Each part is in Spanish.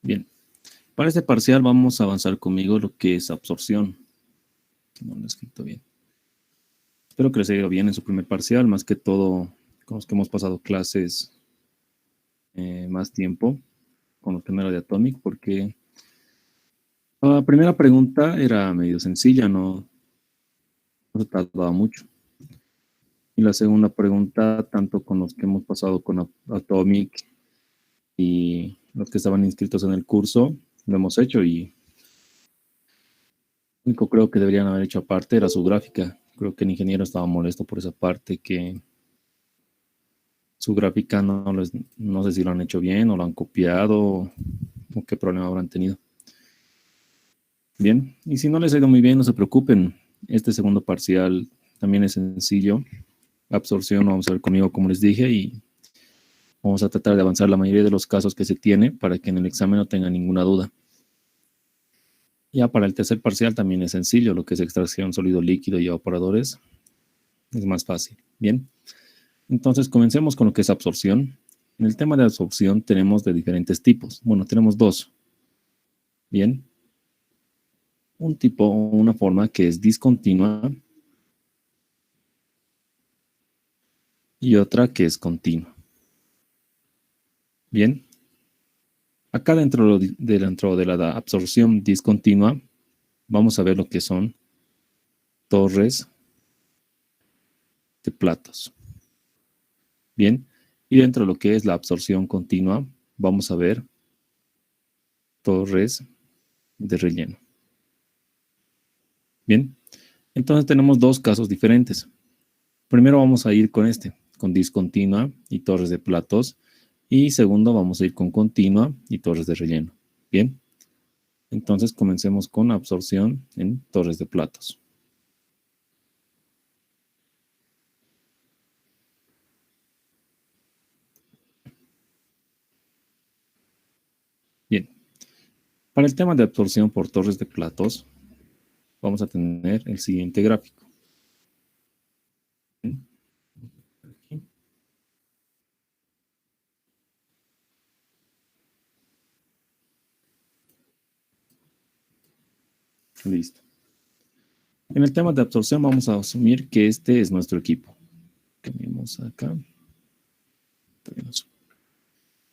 Bien, para este parcial vamos a avanzar conmigo lo que es absorción. No lo he escrito bien. Espero que les haya ido bien en su primer parcial, más que todo con los que hemos pasado clases más tiempo, con los primeros de Atomic, porque la primera pregunta era medio sencilla, no se tardaba mucho. Y la segunda pregunta, tanto con los que hemos pasado con Atomic y los que estaban inscritos en el curso, lo hemos hecho y lo único creo que deberían haber hecho aparte era su gráfica. Creo que el ingeniero estaba molesto por esa parte, que su gráfica no sé si lo han hecho bien o lo han copiado o qué problema habrán tenido. Bien, y si no les ha ido muy bien, no se preocupen. Este segundo parcial también es sencillo. Absorción, vamos a ver conmigo como les dije y vamos a tratar de avanzar la mayoría de los casos que se tiene para que en el examen no tengan ninguna duda. Ya para el tercer parcial también es sencillo, lo que es extracción sólido líquido y evaporadores. Es más fácil. Bien, entonces comencemos con lo que es absorción. En el tema de absorción tenemos de diferentes tipos. Bueno, tenemos dos. Bien, un tipo o una forma que es discontinua y otra que es continua. Bien, acá dentro de la absorción discontinua vamos a ver lo que son torres de platos. Bien, y dentro de lo que es la absorción continua vamos a ver torres de relleno. Bien, entonces tenemos dos casos diferentes. Primero vamos a ir con discontinua y torres de platos. Y segundo vamos a ir con continua y torres de relleno. Bien, entonces comencemos con absorción en torres de platos. Bien, para el tema de absorción por torres de platos, vamos a tener el siguiente gráfico. Listo. En el tema de absorción vamos a asumir que este es nuestro equipo. Cambiemos acá.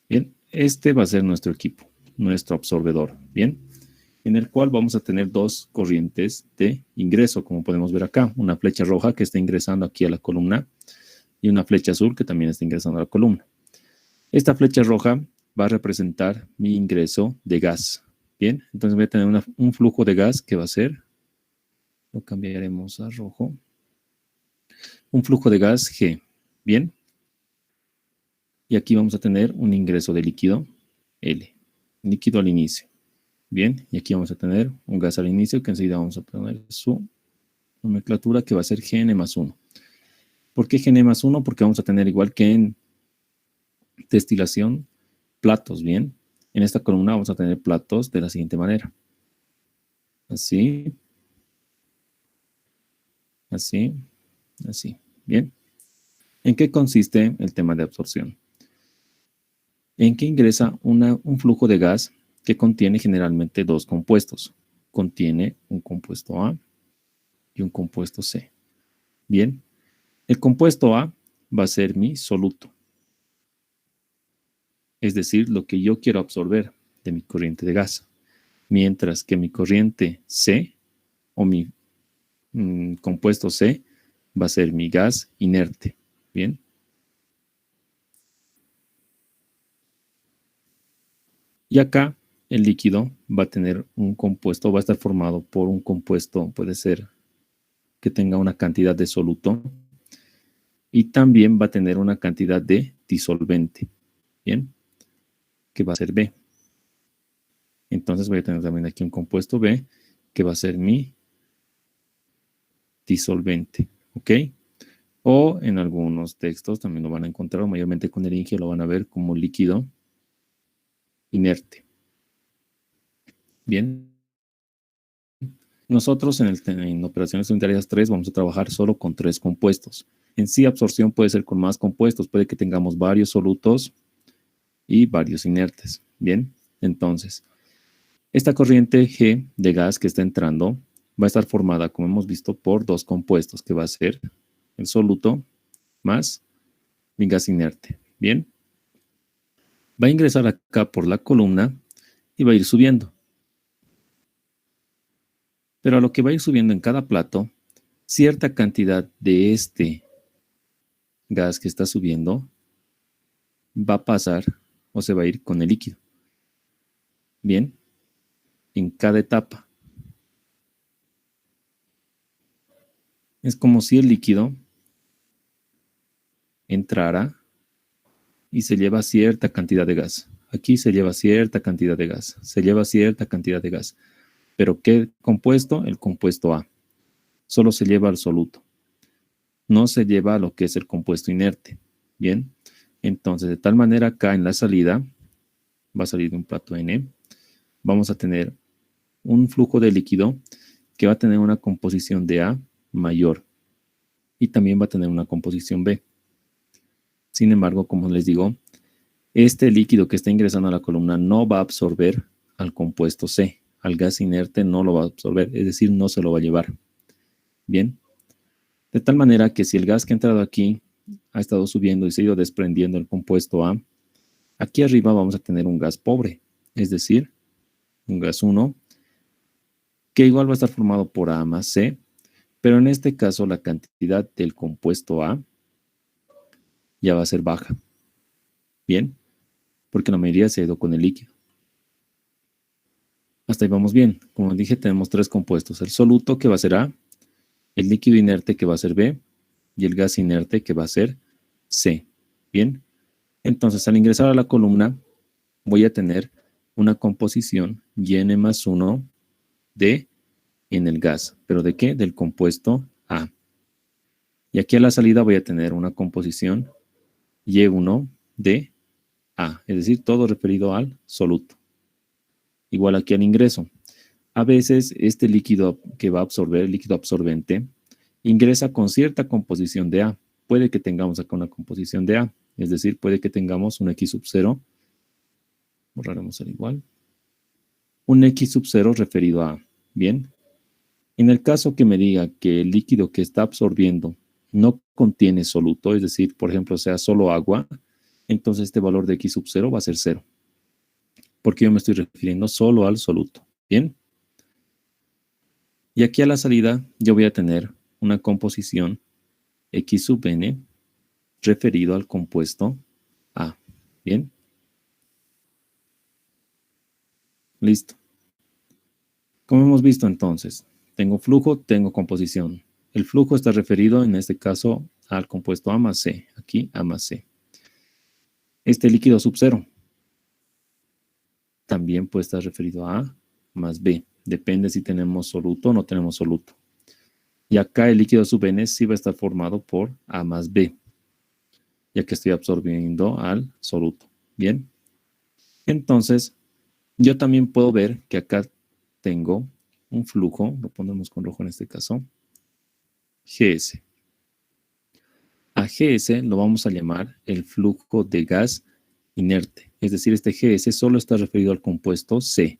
Bien, este va a ser nuestro equipo, nuestro absorbedor. Bien, en el cual vamos a tener dos corrientes de ingreso, como podemos ver acá. Una flecha roja que está ingresando aquí a la columna y una flecha azul que también está ingresando a la columna. Esta flecha roja va a representar mi ingreso de gas. Bien, entonces voy a tener un flujo de gas que va a ser, lo cambiaremos a rojo, un flujo de gas G. Bien, y aquí vamos a tener un ingreso de líquido L, líquido al inicio. Bien, y aquí vamos a tener un gas al inicio que enseguida vamos a poner su nomenclatura que va a ser Gn más 1. ¿Por qué Gn más 1? Porque vamos a tener igual que en destilación platos, bien. En esta columna vamos a tener platos de la siguiente manera. Así, así, así. Bien. ¿En qué consiste el tema de absorción? En que ingresa un flujo de gas que contiene generalmente dos compuestos. Contiene un compuesto A y un compuesto C. Bien. El compuesto A va a ser mi soluto. Es decir, lo que yo quiero absorber de mi corriente de gas. Mientras que mi corriente C o mi compuesto C va a ser mi gas inerte. Bien. Y acá el líquido va a tener un compuesto, va a estar formado por un compuesto, puede ser que tenga una cantidad de soluto y también va a tener una cantidad de disolvente. Bien. Que va a ser B. Entonces voy a tener también aquí un compuesto B que va a ser mi disolvente. ¿Ok? O en algunos textos también lo van a encontrar, mayormente con el INGE lo van a ver como líquido inerte. Bien. Nosotros en operaciones unitarias 3 vamos a trabajar solo con 3 compuestos. En sí, absorción puede ser con más compuestos, puede que tengamos varios solutos y varios inertes. Bien, Entonces, esta corriente G de gas que está entrando va a estar formada, como hemos visto, por dos compuestos, que va a ser el soluto más mi gas inerte. Bien, va a ingresar acá por la columna y va a ir subiendo. Pero a lo que va a ir subiendo en cada plato, cierta cantidad de este gas que está subiendo va a pasar o se va a ir con el líquido. Bien, en cada etapa. Es como si el líquido entrara y se lleva cierta cantidad de gas. Aquí se lleva cierta cantidad de gas. Se lleva cierta cantidad de gas. ¿Pero qué compuesto? El compuesto A. Solo se lleva al soluto. No se lleva a lo que es el compuesto inerte. Bien. Entonces, de tal manera, acá en la salida, va a salir de un plato N, vamos a tener un flujo de líquido que va a tener una composición de A mayor y también va a tener una composición B. Sin embargo, como les digo, este líquido que está ingresando a la columna no va a absorber al compuesto C, al gas inerte no lo va a absorber, es decir, no se lo va a llevar. Bien, de tal manera que si el gas que ha entrado aquí ha estado subiendo y se ha ido desprendiendo el compuesto A, aquí arriba vamos a tener un gas pobre, es decir, un gas 1, que igual va a estar formado por A más C, pero en este caso la cantidad del compuesto A ya va a ser baja. Bien, porque la mayoría se ha ido con el líquido. Hasta ahí vamos bien. Como dije, tenemos tres compuestos. El soluto, que va a ser A, el líquido inerte, que va a ser B, y el gas inerte, que va a ser C. Bien, entonces al ingresar a la columna, voy a tener una composición N más 1 de en el gas. ¿Pero de qué? Del compuesto A. Y aquí a la salida voy a tener una composición Y1 de A, es decir, todo referido al soluto. Igual aquí al ingreso. A veces este líquido que va a absorber, el líquido absorbente, ingresa con cierta composición de A. Puede que tengamos acá una composición de A, es decir, puede que tengamos un X sub 0, borraremos el igual, un X sub 0 referido a A. Bien, en el caso que me diga que el líquido que está absorbiendo no contiene soluto, es decir, por ejemplo, sea solo agua, entonces este valor de X sub 0 va a ser 0, porque yo me estoy refiriendo solo al soluto. Bien. Y aquí a la salida yo voy a tener una composición X sub n referido al compuesto A. Bien. Listo. Como hemos visto entonces, tengo flujo, tengo composición. El flujo está referido en este caso al compuesto A más C. Aquí A más C. Este líquido sub 0 también puede estar referido a A más B. Depende si tenemos soluto o no tenemos soluto. Y acá el líquido sub n sí va a estar formado por A más B, ya que estoy absorbiendo al soluto. Bien. Entonces, yo también puedo ver que acá tengo un flujo, lo ponemos con rojo en este caso, GS. A GS lo vamos a llamar el flujo de gas inerte. Es decir, este GS solo está referido al compuesto C,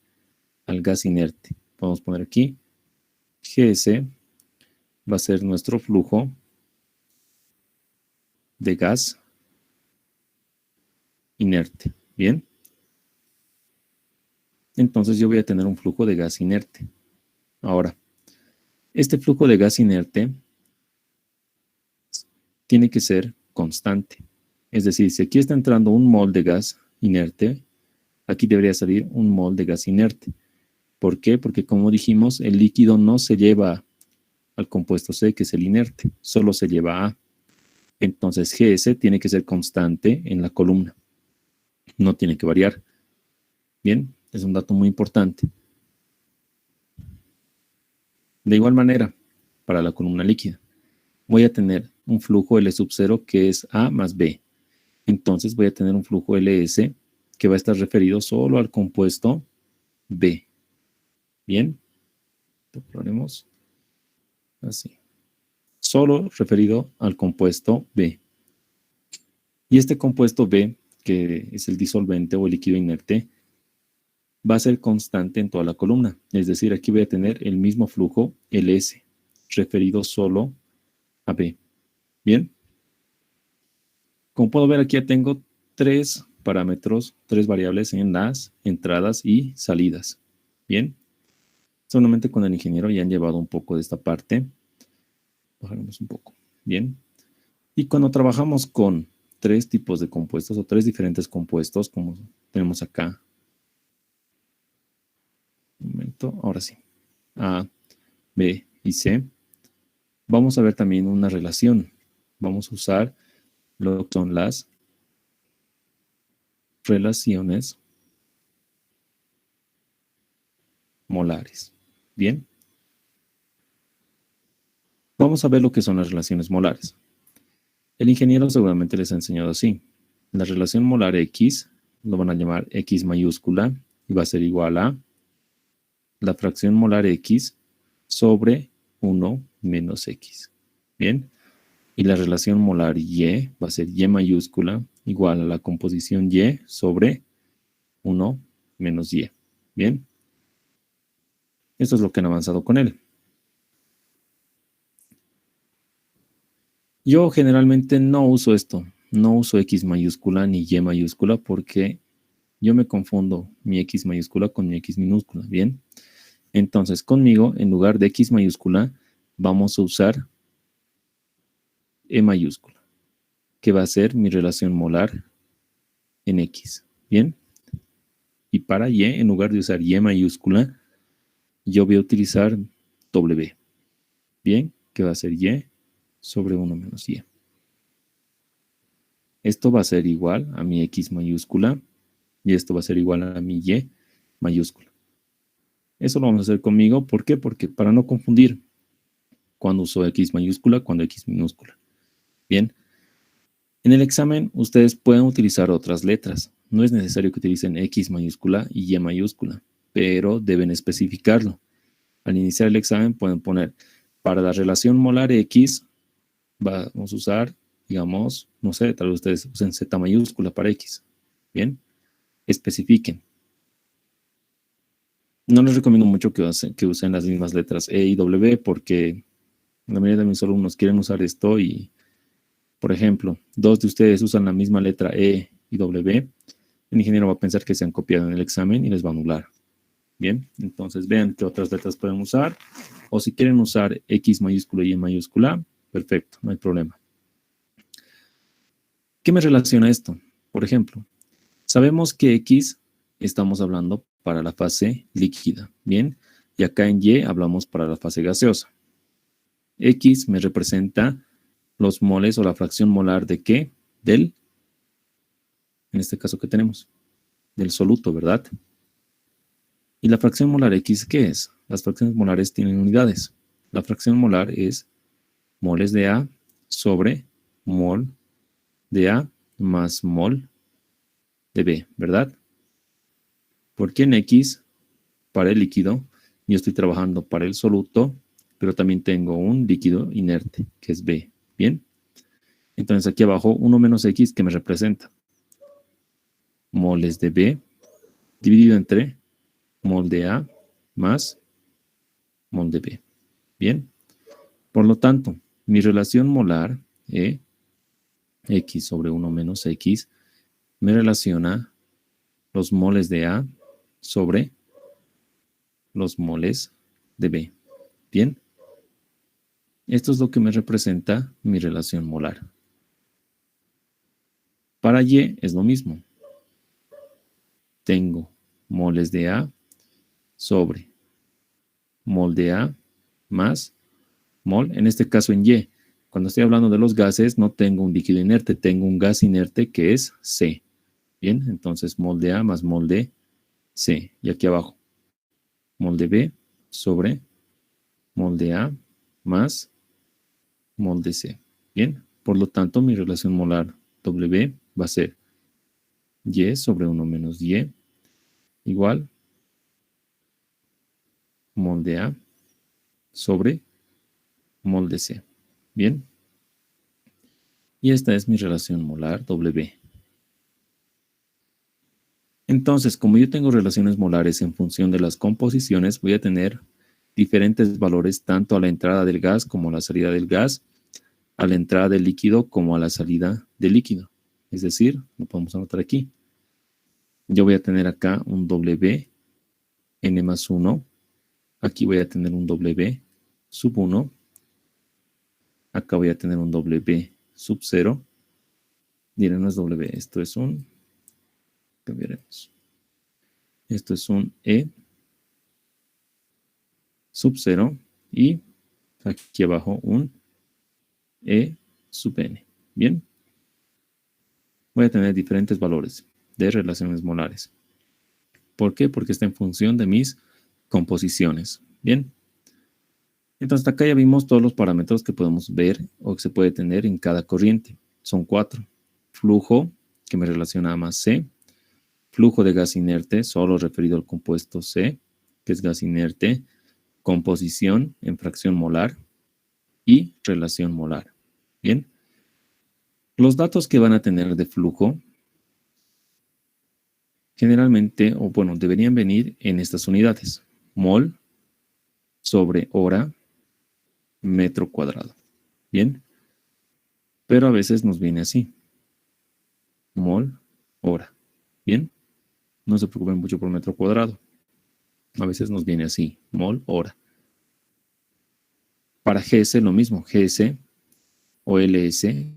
al gas inerte. Vamos a poner aquí, GS va a ser nuestro flujo de gas inerte. Bien. Entonces yo voy a tener un flujo de gas inerte. Ahora, este flujo de gas inerte tiene que ser constante. Es decir, si aquí está entrando un mol de gas inerte, aquí debería salir un mol de gas inerte. ¿Por qué? Porque como dijimos, el líquido no se lleva al compuesto C, que es el inerte, solo se lleva A. Entonces GS tiene que ser constante en la columna. No tiene que variar. Bien, es un dato muy importante. De igual manera, para la columna líquida, voy a tener un flujo L sub 0 que es A más B. Entonces voy a tener un flujo LS que va a estar referido solo al compuesto B. Bien, lo ponemos así. Solo referido al compuesto B. Y este compuesto B, que es el disolvente o el líquido inerte, va a ser constante en toda la columna. Es decir, aquí voy a tener el mismo flujo LS, referido solo a B. ¿Bien? Como puedo ver, aquí ya tengo tres parámetros, tres variables en las entradas y salidas. ¿Bien? Solamente con el ingeniero ya han llevado un poco de esta parte. Bajaremos un poco. ¿Bien? Y cuando trabajamos con tres tipos de compuestos o tres diferentes compuestos, como tenemos acá. Un momento, ahora sí. A, B y C. Vamos a ver también una relación. Vamos a usar lo que son las relaciones molares. Bien. Vamos a ver lo que son las relaciones molares. El ingeniero seguramente les ha enseñado así. La relación molar X lo van a llamar X mayúscula y va a ser igual a la fracción molar X sobre 1 menos X. Bien. Y la relación molar Y va a ser Y mayúscula igual a la composición Y sobre 1 menos Y. Bien. Esto es lo que han avanzado con él. Yo generalmente no uso esto. No uso X mayúscula ni Y mayúscula porque yo me confundo mi X mayúscula con mi X minúscula. Bien. Entonces, conmigo, en lugar de X mayúscula, vamos a usar E mayúscula, que va a ser mi relación molar en X. Bien. Y para Y, en lugar de usar Y mayúscula, yo voy a utilizar W. Bien, que va a ser Y sobre 1 menos Y. Esto va a ser igual a mi X mayúscula y esto va a ser igual a mi Y mayúscula. Eso lo vamos a hacer conmigo. ¿Por qué? Porque para no confundir cuando uso X mayúscula, cuando X minúscula. Bien. En el examen ustedes pueden utilizar otras letras. No es necesario que utilicen X mayúscula y Y mayúscula, pero deben especificarlo. Al iniciar el examen pueden poner, para la relación molar X, vamos a usar, digamos, no sé, tal vez ustedes usen Z mayúscula para X. Bien, especifiquen. No les recomiendo mucho que usen las mismas letras E y W porque la mayoría de mis alumnos quieren usar esto y, por ejemplo, dos de ustedes usan la misma letra E y W, el ingeniero va a pensar que se han copiado en el examen y les va a anular. Bien, entonces vean qué otras letras pueden usar. O si quieren usar X mayúscula y Y mayúscula, perfecto, no hay problema. ¿Qué me relaciona esto? Por ejemplo, sabemos que X estamos hablando para la fase líquida, ¿bien? Y acá en Y hablamos para la fase gaseosa. X me representa los moles o la fracción molar de ¿qué? En este caso, ¿qué tenemos? Del soluto, ¿verdad? ¿Y la fracción molar X qué es? Las fracciones molares tienen unidades. La fracción molar es moles de A sobre mol de A más mol de B, ¿verdad? Porque en X, para el líquido, yo estoy trabajando para el soluto, pero también tengo un líquido inerte, que es B, ¿bien? Entonces aquí abajo, 1 menos X, que me representa moles de B, dividido entre mol de A más mol de B, ¿bien? Por lo tanto, mi relación molar, X sobre 1 menos X, me relaciona los moles de A sobre los moles de B. Bien, esto es lo que me representa mi relación molar. Para Y es lo mismo. Tengo moles de A sobre mol de A más mol, en este caso en Y. Cuando estoy hablando de los gases, no tengo un líquido inerte, tengo un gas inerte que es C. Bien, entonces mol de A más mol de C. Y aquí abajo, mol de B sobre mol de A más mol de C. Bien, por lo tanto, mi relación molar W va a ser Y sobre 1 menos Y igual mol de A sobre mol de C. Bien, y esta es mi relación molar W. Entonces, como yo tengo relaciones molares en función de las composiciones, voy a tener diferentes valores tanto a la entrada del gas como a la salida del gas, a la entrada del líquido como a la salida del líquido. Es decir, lo podemos anotar aquí. Yo voy a tener acá un W n más 1. Aquí voy a tener un W sub 1. Acá voy a tener un W sub 0. Miren, no es W, esto es un... Cambiaremos. Esto es un E sub 0 y aquí abajo un E sub n. Bien, voy a tener diferentes valores de relaciones molares. ¿Por qué? Porque está en función de mis composiciones. Bien, entonces acá ya vimos todos los parámetros que podemos ver o que se puede tener en cada corriente. Son 4. Flujo, que me relaciona a más C. Flujo de gas inerte, solo referido al compuesto C, que es gas inerte. Composición en fracción molar y relación molar. Bien. Los datos que van a tener de flujo generalmente, o bueno, deberían venir en estas unidades. Mol sobre hora, metro cuadrado. Bien. Pero a veces nos viene así. Mol, hora. Bien. No se preocupen mucho por metro cuadrado. A veces nos viene así. Mol, hora. Para GS lo mismo. GS o LS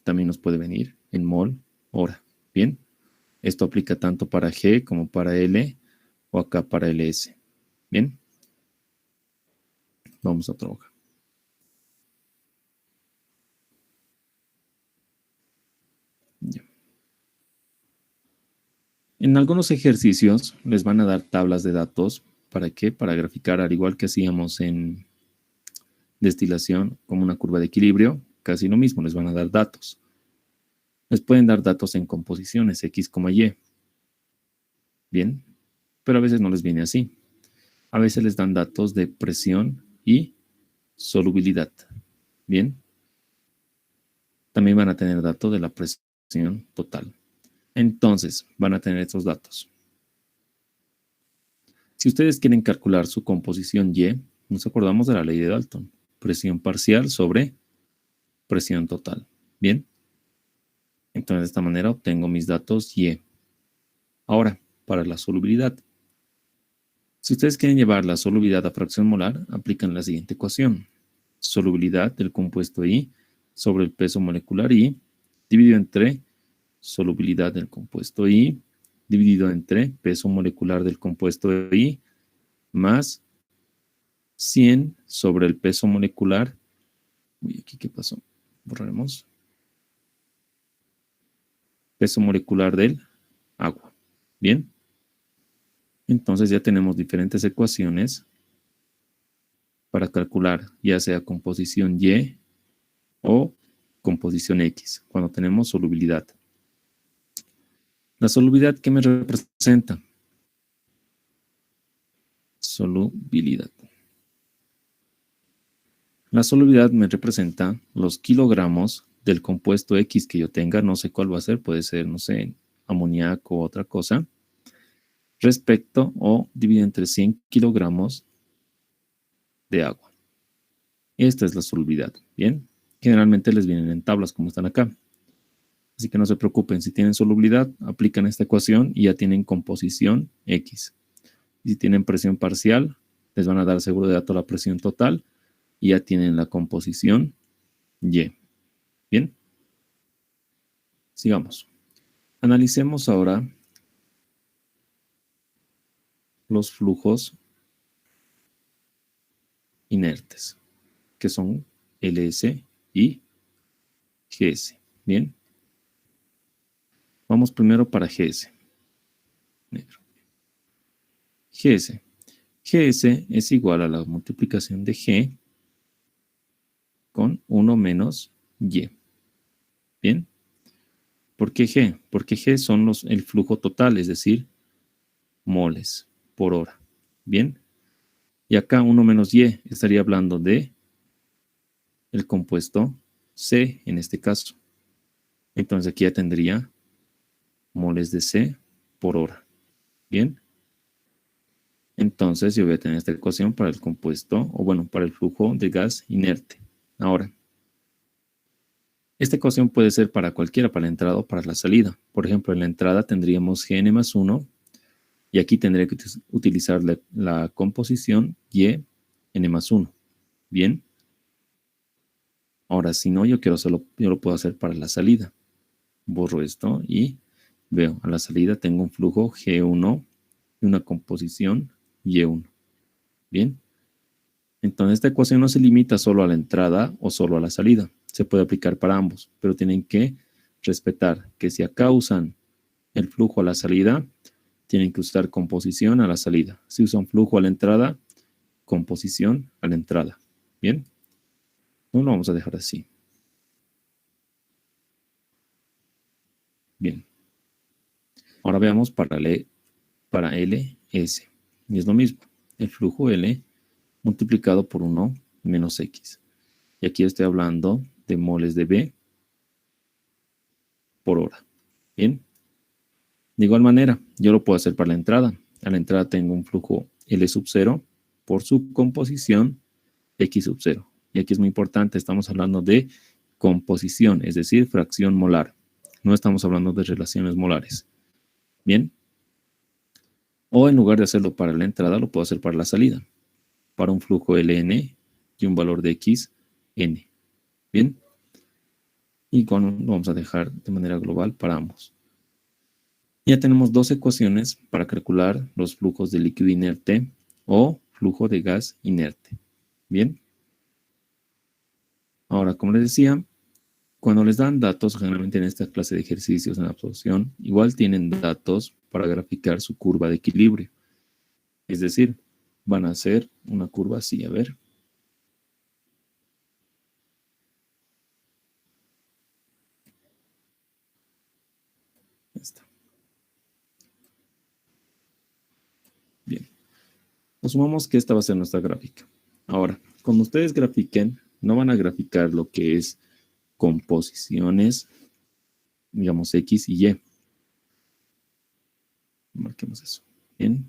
también nos puede venir en mol, hora. Bien. Esto aplica tanto para G como para L o acá para LS. Bien. Vamos a otra hoja. Ya. En algunos ejercicios les van a dar tablas de datos. ¿Para qué? Para graficar, al igual que hacíamos en destilación, como una curva de equilibrio. Casi lo mismo, les van a dar datos. Les pueden dar datos en composiciones, X, Y. Bien, pero a veces no les viene así. A veces les dan datos de presión y solubilidad. Bien, también van a tener datos de la presión total. Entonces, van a tener estos datos. Si ustedes quieren calcular su composición Y, nos acordamos de la ley de Dalton. Presión parcial sobre presión total. Bien, entonces de esta manera obtengo mis datos Y. Ahora, para la solubilidad. Si ustedes quieren llevar la solubilidad a fracción molar, aplican la siguiente ecuación. Solubilidad del compuesto I sobre el peso molecular I dividido entre solubilidad del compuesto I dividido entre peso molecular del compuesto I más 100 sobre el peso molecular. Uy, aquí qué pasó. Borraremos. Peso molecular del agua. Bien. Entonces ya tenemos diferentes ecuaciones para calcular ya sea composición Y o composición X, cuando tenemos solubilidad. La solubilidad, ¿qué me representa? Solubilidad. La solubilidad me representa los kilogramos del compuesto X que yo tenga, no sé cuál va a ser, puede ser, no sé, amoníaco o otra cosa, respecto o dividido entre 100 kilogramos de agua. Esta es la solubilidad, ¿bien? Generalmente les vienen en tablas como están acá. Así que no se preocupen, si tienen solubilidad, aplican esta ecuación y ya tienen composición X. Y si tienen presión parcial, les van a dar seguro de dato la presión total y ya tienen la composición Y. ¿Bien? Sigamos. Analicemos ahora los flujos inertes, que son LS y GS. ¿Bien? Vamos primero para GS. Negro. GS. GS es igual a la multiplicación de G con 1 menos Y. ¿Bien? ¿Por qué G? Porque G son el flujo total, es decir, moles por hora. ¿Bien? Y acá 1 menos Y estaría hablando de el compuesto C en este caso. Entonces aquí ya tendría moles de C por hora. ¿Bien? Entonces yo voy a tener esta ecuación para el compuesto, o bueno, para el flujo de gas inerte. Ahora, esta ecuación puede ser para cualquiera, para la entrada o para la salida. Por ejemplo, en la entrada tendríamos Gn más 1, y aquí tendré que utilizar la composición Yn más 1. ¿Bien? Ahora, si no, yo lo puedo hacer para la salida. Borro esto y veo, a la salida tengo un flujo G1 y una composición Y1. ¿Bien? Entonces, esta ecuación no se limita solo a la entrada o solo a la salida. Se puede aplicar para ambos, pero tienen que respetar que si acá usan el flujo a la salida, tienen que usar composición a la salida. Si usan flujo a la entrada, composición a la entrada. ¿Bien? No lo vamos a dejar así. Bien. Ahora veamos para LS. Y es lo mismo. El flujo L multiplicado por 1 menos X. Y aquí estoy hablando de moles de B por hora. Bien. De igual manera, yo lo puedo hacer para la entrada. A la entrada tengo un flujo L sub 0 por su composición X sub 0. Y aquí es muy importante, estamos hablando de composición, es decir, fracción molar. No estamos hablando de relaciones molares. Bien. O en lugar de hacerlo para la entrada, lo puedo hacer para la salida. Para un flujo Ln y un valor de X, N. Bien. Y lo vamos a dejar de manera global para ambos. Ya tenemos dos ecuaciones para calcular los flujos de líquido inerte o flujo de gas inerte. Bien. Ahora, como les decía, cuando les dan datos, generalmente en esta clase de ejercicios en absorción, igual tienen datos para graficar su curva de equilibrio. Es decir, van a hacer una curva así, a ver. Esta. Bien. Asumamos que esta va a ser nuestra gráfica. Ahora, cuando ustedes grafiquen, no van a graficar lo que es composiciones, digamos X y Y. Marquemos eso. Bien.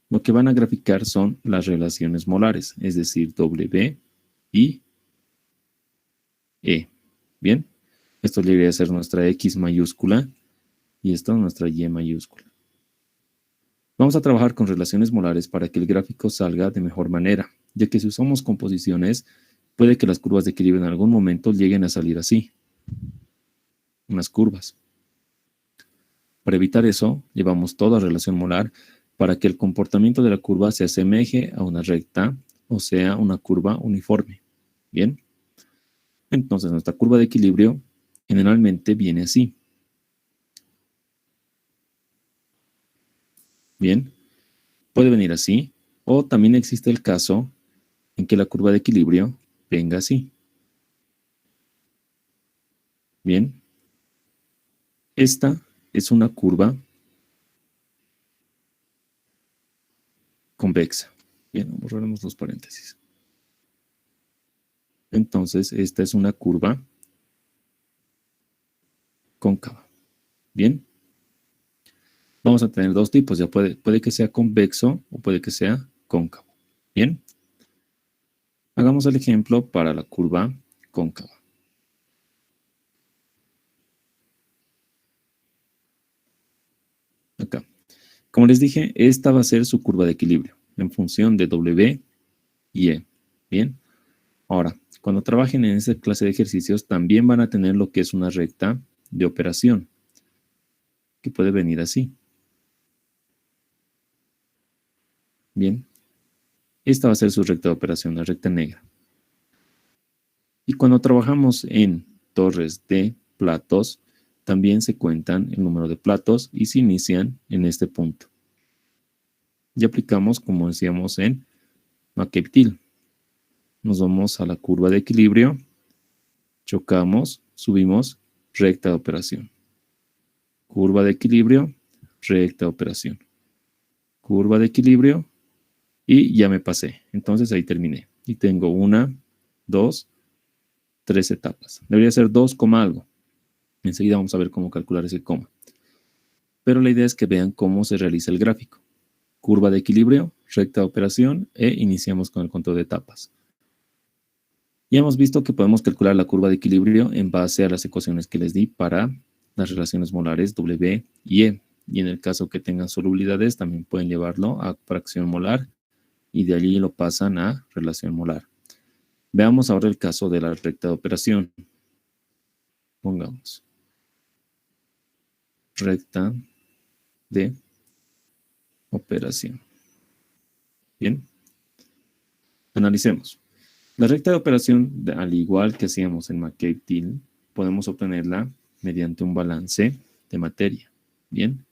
Lo que van a graficar son las relaciones molares, es decir, W y E. Bien. Esto debería ser nuestra X mayúscula y esto nuestra Y mayúscula. Vamos a trabajar con relaciones molares para que el gráfico salga de mejor manera, ya que si usamos composiciones, puede que las curvas de equilibrio en algún momento lleguen a salir así. Unas curvas. Para evitar eso, llevamos toda relación molar para que el comportamiento de la curva se asemeje a una recta, o sea, una curva uniforme. ¿Bien? Entonces, nuestra curva de equilibrio generalmente viene así. ¿Bien? Puede venir así, o también existe el caso en que la curva de equilibrio venga así. Bien. Esta es una curva convexa. Bien, borraremos los paréntesis. Entonces, esta es una curva cóncava. Bien. Vamos a tener dos tipos. Ya puede que sea convexo o puede que sea cóncavo. Bien. Hagamos el ejemplo para la curva cóncava. Acá. Como les dije, esta va a ser su curva de equilibrio en función de W y E. Bien. Ahora, cuando trabajen en esta clase de ejercicios, también van a tener lo que es una recta de operación, que puede venir así. Bien. Esta va a ser su recta de operación, la recta negra. Y cuando trabajamos en torres de platos, también se cuentan el número de platos y se inician en este punto. Y aplicamos, como decíamos en McCabe-Thiele. Nos vamos a la curva de equilibrio, chocamos, subimos, recta de operación. Curva de equilibrio, recta de operación. Curva de equilibrio y ya me pasé. Entonces ahí terminé. Y tengo 1, 2, 3 etapas. Debería ser 2, algo. Enseguida vamos a ver cómo calcular ese coma. pero la idea es que vean cómo se realiza el gráfico. Curva de equilibrio, recta de operación e iniciamos con el conteo de etapas. Ya hemos visto que podemos calcular la curva de equilibrio en base a las ecuaciones que les di para las relaciones molares W y E. Y en el caso que tengan solubilidades, también pueden llevarlo a fracción molar y de allí lo pasan a relación molar. Veamos ahora el caso de la recta de operación. Pongamos recta de operación. Bien, analicemos. La recta de operación, al igual que hacíamos en McCabe-Thiele, podemos obtenerla mediante un balance de materia. Bien,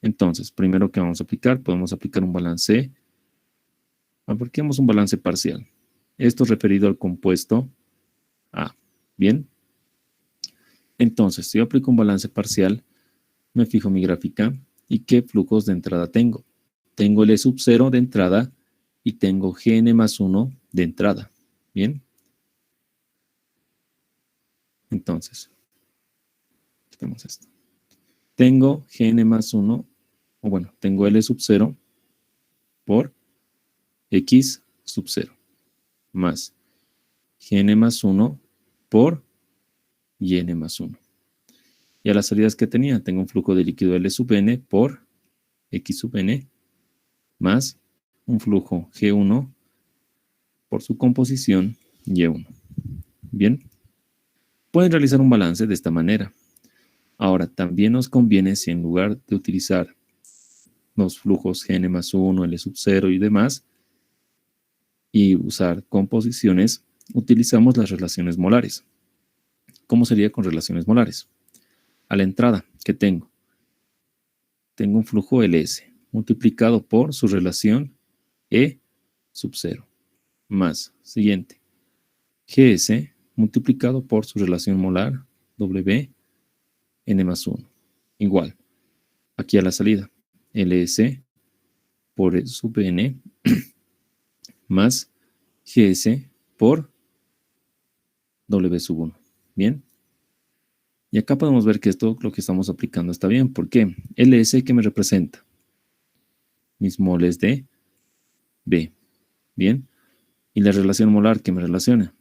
entonces, primero que vamos a aplicar, podemos aplicar un balance. Apliquemos un balance parcial. Esto es referido al compuesto A. Bien, entonces, si yo aplico un balance parcial, me fijo mi gráfica y qué flujos de entrada tengo. Tengo el E sub 0 de entrada y tengo Gn más 1 de entrada. Bien. Entonces, quitemos esto. Tengo Gn más 1, o bueno, tengo L sub 0 por X sub 0 más Gn más 1 por Yn más 1. Y a las salidas que tenía, tengo un flujo de líquido L sub n por X sub n más un flujo G1 por su composición Y1. Bien, pueden realizar un balance de esta manera. Ahora, también nos conviene si en lugar de utilizar los flujos Gn más 1, L sub 0 y demás, y usar composiciones, utilizamos las relaciones molares. ¿Cómo sería con relaciones molares? A la entrada que tengo un flujo Ls multiplicado por su relación E sub 0 más, siguiente, Gs multiplicado por su relación molar W n más 1, igual, aquí a la salida, Ls por E sub n más Gs por W sub 1, ¿bien? Y acá podemos ver que esto, lo que estamos aplicando está bien. ¿Por qué? Ls que me representa mis moles de B, ¿bien? Y la relación molar que me relaciona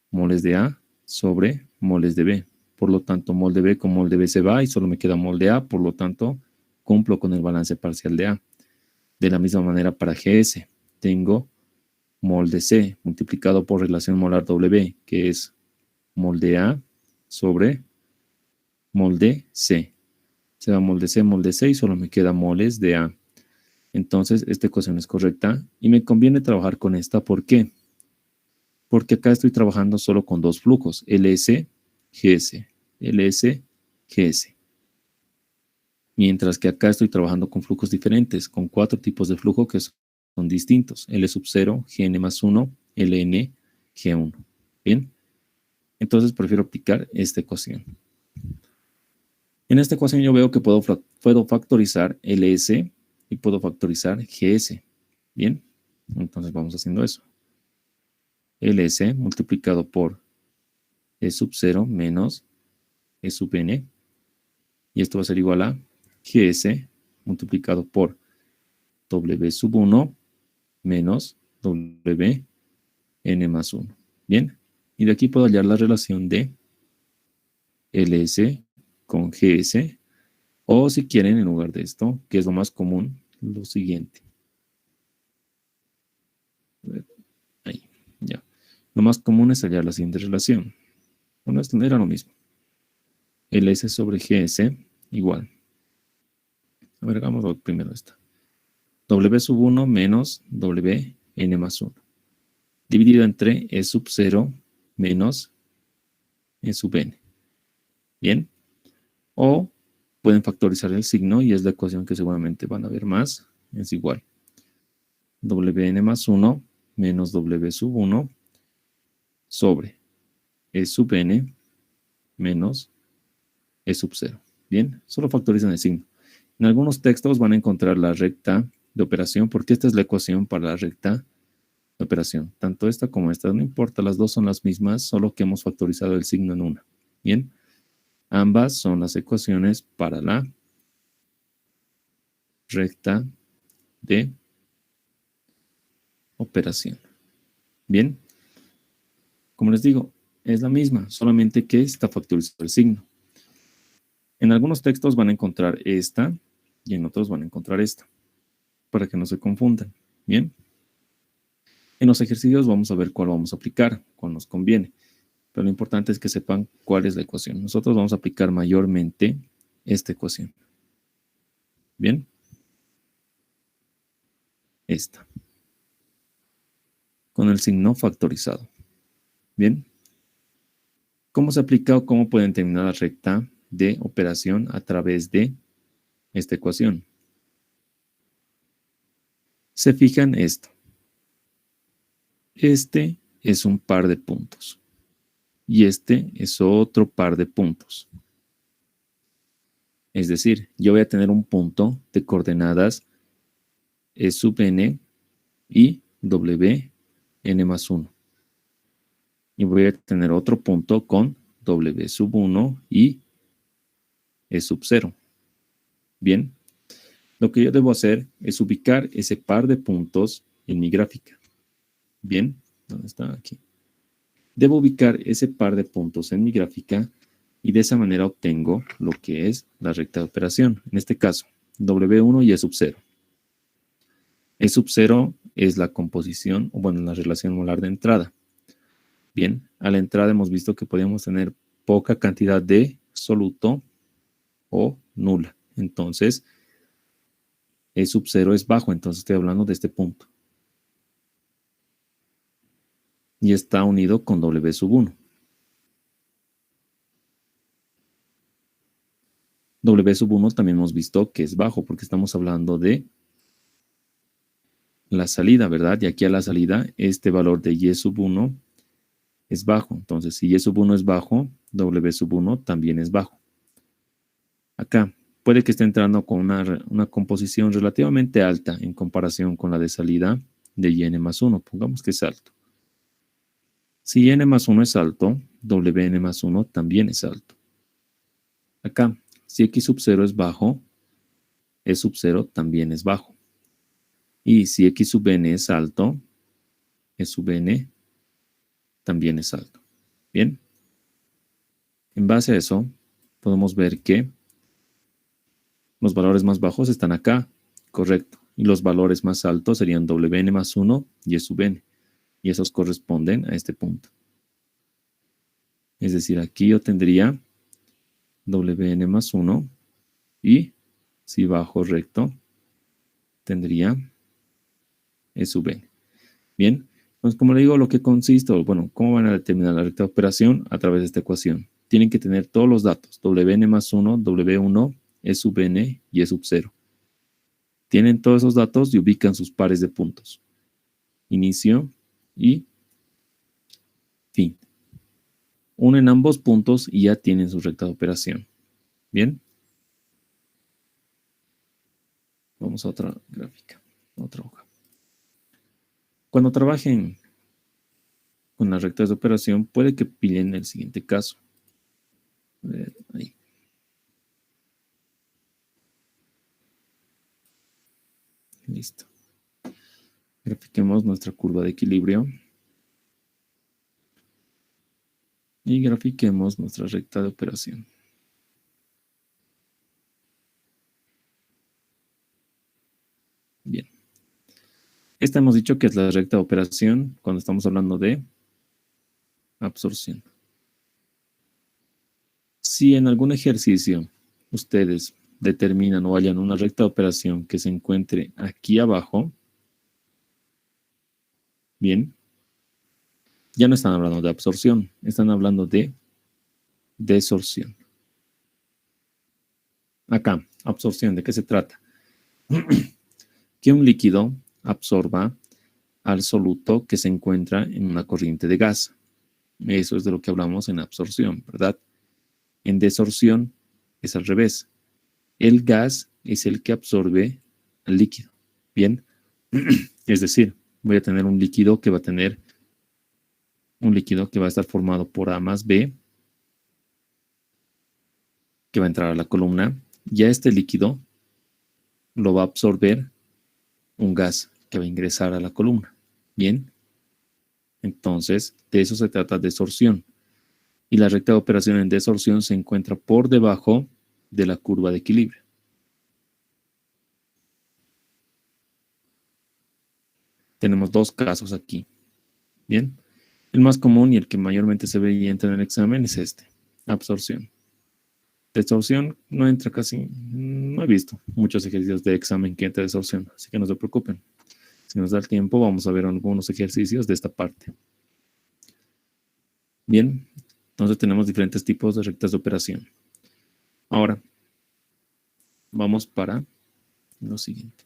moles de A sobre moles de B. Por lo tanto, mol de B con mol de B se va y solo me queda mol de A. Por lo tanto, cumplo con el balance parcial de A. De la misma manera para Gs, tengo mol de C multiplicado por relación molar W, que es mol de A sobre mol de C. Se va mol de C y solo me queda moles de A. Entonces, esta ecuación es correcta y me conviene trabajar con esta. ¿Por qué? Porque acá estoy trabajando solo con dos flujos, Ls, Gs, Ls, Gs. Mientras que acá estoy trabajando con flujos diferentes, con 4 tipos de flujo que son distintos. L sub 0, Gn más 1, Ln, G1. ¿Bien? Entonces prefiero aplicar esta ecuación. En esta ecuación yo veo que puedo factorizar Ls y puedo factorizar Gs. ¿Bien? Entonces vamos haciendo eso. Ls multiplicado por E sub 0 menos E sub n. Y esto va a ser igual a Gs multiplicado por W sub 1 menos W n más 1. ¿Bien? Y de aquí puedo hallar la relación de Ls con Gs. O si quieren, en lugar de esto, que es lo más común, lo siguiente. Ahí, ya. Lo más común es hallar la siguiente relación. Bueno, esto era lo mismo. Ls sobre Gs igual. A ver, hagámoslo primero esta. W sub 1 menos W n más 1. Dividido entre E sub 0 menos E sub n. ¿Bien? O pueden factorizar el signo y es la ecuación que seguramente van a ver más. Es igual. Wn más 1 menos W sub 1 sobre E sub n menos E sub 0. Bien, solo factorizan el signo. En algunos textos van a encontrar la recta de operación porque esta es la ecuación para la recta de operación. Tanto esta como esta, no importa, las dos son las mismas, solo que hemos factorizado el signo en una. Bien, ambas son las ecuaciones para la recta de operación. Bien, como les digo, es la misma, solamente que está factorizado el signo. En algunos textos van a encontrar esta y en otros van a encontrar esta, para que no se confundan. Bien, en los ejercicios vamos a ver cuál vamos a aplicar, cuál nos conviene, pero lo importante es que sepan cuál es la ecuación. Nosotros vamos a aplicar mayormente esta ecuación. Bien, esta, con el signo factorizado. Bien, ¿cómo se aplica o cómo pueden terminar la recta de operación a través de esta ecuación? Se fijan esto. Este es un par de puntos y este es otro par de puntos. Es decir, yo voy a tener un punto de coordenadas E sub n y w n más 1. Y voy a tener otro punto con w sub 1 y E sub 0. Bien, lo que yo debo hacer es ubicar ese par de puntos en mi gráfica. Bien, ¿dónde está? Aquí. Debo ubicar ese par de puntos en mi gráfica y de esa manera obtengo lo que es la recta de operación. En este caso, W1 y E sub 0. E sub 0 es la composición, o bueno, la relación molar de entrada. Bien, a la entrada hemos visto que podíamos tener poca cantidad de soluto o nula. Entonces, E sub 0 es bajo, entonces estoy hablando de este punto. Y está unido con W sub 1. W sub 1 también hemos visto que es bajo porque estamos hablando de la salida, ¿verdad? Y aquí a la salida este valor de Y sub 1 es bajo. Entonces, si Y sub 1 es bajo, W sub 1 también es bajo. Acá puede que esté entrando con una composición relativamente alta en comparación con la de salida de yn más 1. Pongamos que es alto. Si n más 1 es alto, wn más 1 también es alto. Acá, si x sub 0 es bajo, E sub 0 también es bajo. Y si x sub n es alto, E sub n también es alto. Bien. En base a eso, podemos ver que los valores más bajos están acá, correcto. Y los valores más altos serían wn más 1 y E sub n. Y esos corresponden a este punto. Es decir, aquí yo tendría wn más 1 y si bajo recto, tendría E sub n. Bien, entonces como le digo, lo que consiste, bueno, ¿cómo van a determinar la recta de operación? A través de esta ecuación. Tienen que tener todos los datos, wn más 1, w1, E sub n y E sub 0. Tienen todos esos datos y ubican sus pares de puntos. Inicio y fin. Unen ambos puntos y ya tienen su recta de operación. ¿Bien? Vamos a otra gráfica, otra hoja. Cuando trabajen con las rectas de operación, puede que pillen el siguiente caso. A ver, ahí. Listo. Grafiquemos nuestra curva de equilibrio. Y grafiquemos nuestra recta de operación. Bien. Esta hemos dicho que es la recta de operación cuando estamos hablando de absorción. Si en algún ejercicio ustedes determinan o hallan una recta de operación que se encuentre aquí abajo, bien, ya no están hablando de absorción, están hablando de desorción. Acá, absorción, ¿de qué se trata? Que un líquido absorba al soluto que se encuentra en una corriente de gas. Eso es de lo que hablamos en absorción, ¿verdad? En desorción es al revés. El gas es el que absorbe al líquido. Bien, es decir, voy a tener un líquido que va a estar formado por A más B, que va a entrar a la columna. Ya este líquido lo va a absorber un gas que va a ingresar a la columna. Bien, entonces de eso se trata desorción. Y la recta de operación en desorción se encuentra por debajo de la curva de equilibrio. Tenemos dos casos aquí. Bien, el más común y el que mayormente se ve y entra en el examen es este, absorción. Desorción no entra casi, no he visto muchos ejercicios de examen que entra desorción, así que no se preocupen. Si nos da el tiempo, vamos a ver algunos ejercicios de esta parte. Bien, entonces tenemos diferentes tipos de rectas de operación. Ahora, vamos para lo siguiente.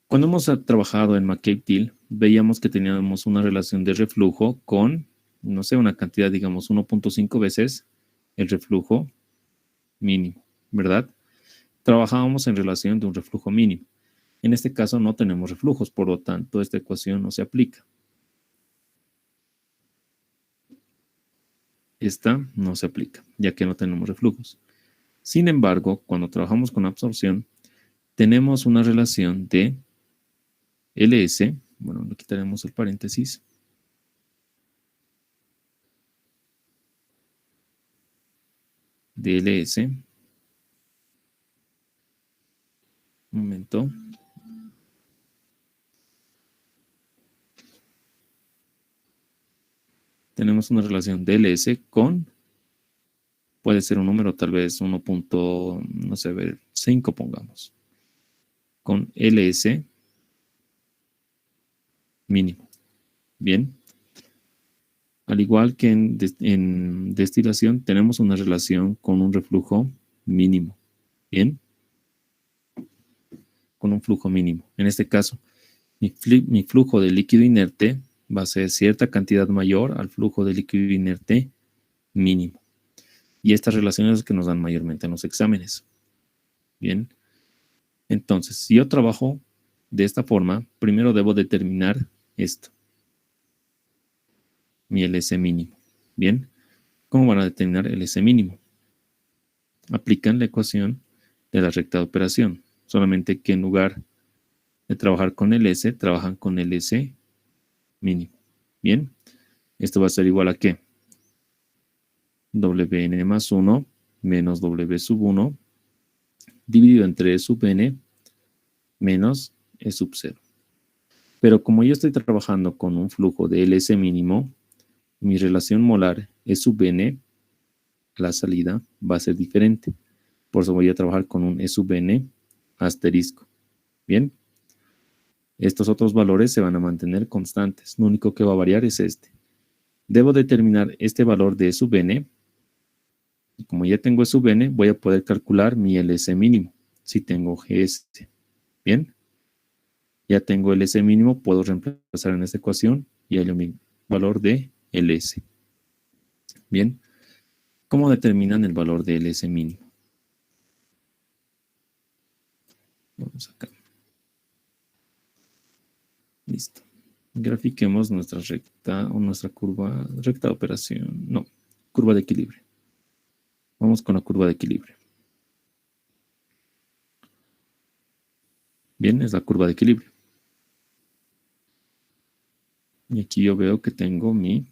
Cuando hemos trabajado en McCabe-Thiele, veíamos que teníamos una relación de reflujo con, no sé, una cantidad, digamos, 1.5 veces el reflujo mínimo, ¿verdad? Trabajábamos en relación de un reflujo mínimo. En este caso no tenemos reflujos, por lo tanto, esta ecuación no se aplica. Esta no se aplica, ya que no tenemos reflujos. Sin embargo, cuando trabajamos con absorción, tenemos una relación de LS, bueno, le quitaremos el paréntesis, de LS, un momento, tenemos una relación de LS con, puede ser un número tal vez 1. No sé, 5 pongamos, con LS mínimo. Bien. Al igual que en destilación, tenemos una relación con un reflujo mínimo. Bien. Con un flujo mínimo. En este caso, mi flujo de líquido inerte va a ser cierta cantidad mayor al flujo de líquido inerte mínimo. Y estas relaciones que nos dan mayormente en los exámenes. Bien. Entonces, si yo trabajo de esta forma, primero debo determinar esto. Mi LS mínimo. Bien. ¿Cómo van a determinar el LS mínimo? Aplican la ecuación de la recta de operación. Solamente que en lugar de trabajar con LS, trabajan con LS mínimo. Bien. Esto va a ser igual a ¿qué? Wn más 1 menos W sub 1 dividido entre E sub n menos E sub 0. Pero como yo estoy trabajando con un flujo de LS mínimo, mi relación molar E sub n, la salida, va a ser diferente. Por eso voy a trabajar con un E sub n asterisco. Bien. Estos otros valores se van a mantener constantes. Lo único que va a variar es este. Debo determinar este valor de E sub n. Y como ya tengo E sub n, voy a poder calcular mi LS mínimo. Si tengo GS. Bien. Ya tengo el S mínimo, puedo reemplazar en esta ecuación y hallo mi valor de LS. Bien. ¿Cómo determinan el valor de LS mínimo? Vamos acá. Listo. Grafiquemos nuestra recta o nuestra curva, recta de operación. No, curva de equilibrio. Vamos con la curva de equilibrio. Bien, es la curva de equilibrio. Y aquí yo veo que tengo mi...